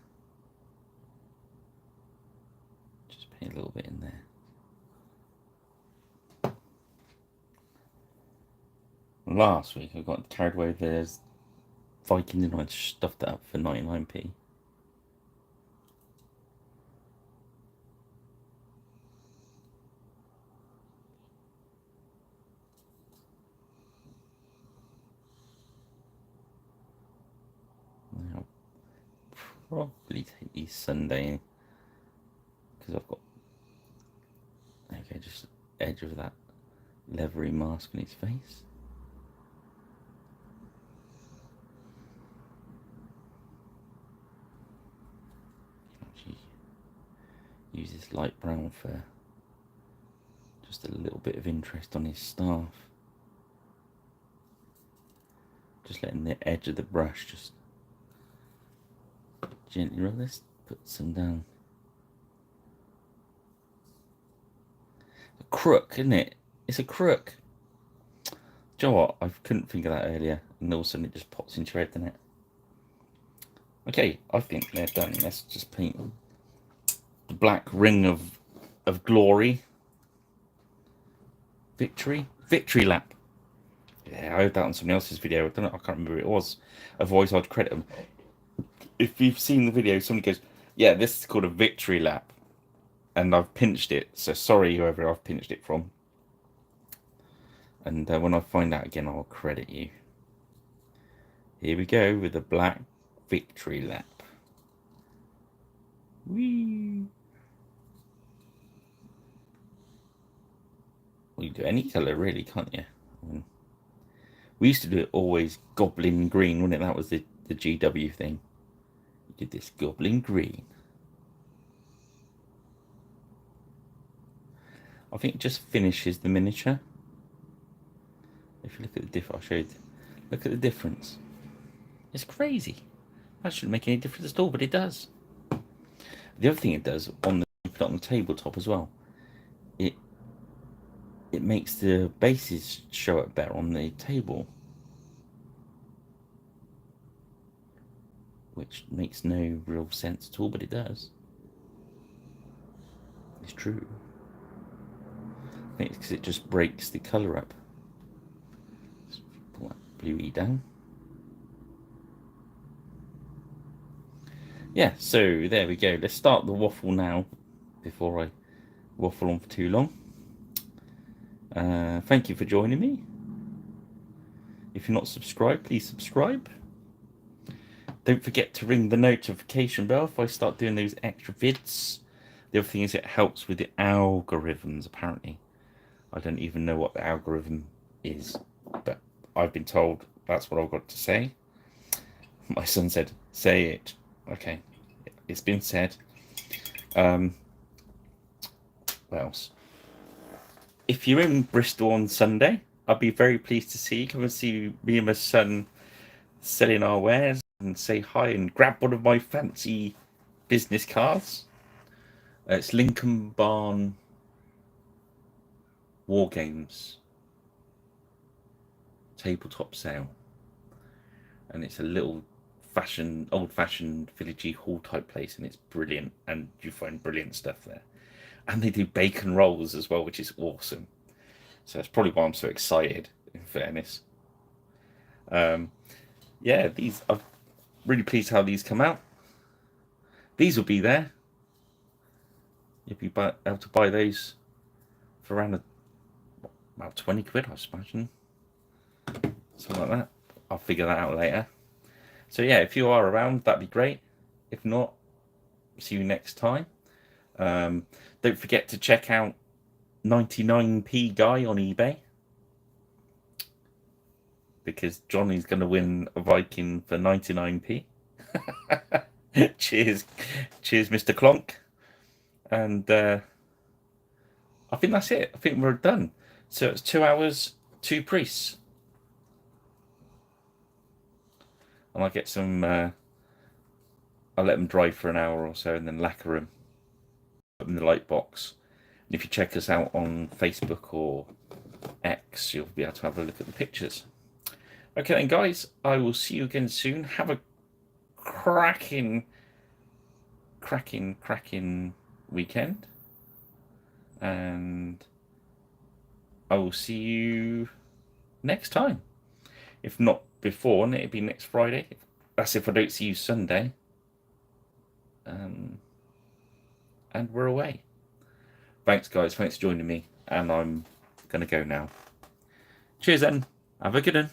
Just paint a little bit in there. Last week I got carried away with this Viking and I stuffed it up for 99p. I'll probably take these Sunday because I've got, okay, just the edge of that leathery mask on his face. Actually use this light brown for just a little bit of interest on his staff. Just letting the edge of the brush just gently rub this, put some down. A crook, isn't it? It's a crook. Do you know what? I couldn't think of that earlier, and all of a sudden it just pops into your head, doesn't it? Okay, I think they're done. Let's just paint them. the black ring of glory. Victory lap. Yeah, I heard that on somebody else's video. I don't know, I can't remember who it was. Otherwise, I'd credit them. If you've seen the video, somebody goes, "Yeah, this is called a victory lap," and I've pinched it. So sorry, whoever I've pinched it from. And when I find out again, I'll credit you. Here we go with the black victory lap. Whee! Well, you do any colour, really, can't you? I mean, we used to do it always goblin green, wasn't it? That was the GW thing. We did this goblin green. I think it just finishes the miniature. If you look at the difference, I'll show you. Look at the difference. It's crazy. That shouldn't make any difference at all, but it does. The other thing it does, on the, you put it on the tabletop as well, it makes the bases show up better on the table, which makes no real sense at all, but it does. It's true. I think it's because it just breaks the colour up. Let's pull that bluey down. Yeah, so there we go. Let's start the waffle now, before I waffle on for too long. Thank you for joining me. If you're not subscribed, please subscribe. Don't forget to ring the notification bell if I start doing those extra vids. The other thing is it helps with the algorithms, apparently. I don't even know what the algorithm is, but I've been told that's what I've got to say. My son said, say it. Okay, it's been said. What else? If you're in Bristol on Sunday, I'd be very pleased to see you. Come and see me and my son selling our wares and say hi and grab one of my fancy business cards. It's Lincoln Barn War Games tabletop sale, and it's a little old-fashioned villagey hall type place, and it's brilliant, and you find brilliant stuff there. And they do bacon rolls as well, which is awesome. So that's probably why I'm so excited, in fairness. Yeah, these, I'm really pleased how these come out. These will be there. You'll be able to buy those for around about 20 quid, I imagine. Something like that. I'll figure that out later. So yeah, if you are around, that'd be great. If not, see you next time. Don't forget to check out 99p Guy on eBay, because Johnny's going to win a Viking for 99p. Cheers, Mr. Clonk. And I think that's it. I think we're done. So it's 2 hours, 2 priests. And I get some, I'll let them dry for an hour or so and then lacquer them, put them in the light box. And if you check us out on Facebook or X, you'll be able to have a look at the pictures. Okay then, guys, I will see you again soon. Have a cracking weekend. And I will see you next time. If not before, and it'll be next Friday. That's if I don't see you Sunday. And we're away. Thanks, guys. Thanks for joining me. And I'm going to go now. Cheers then. Have a good one.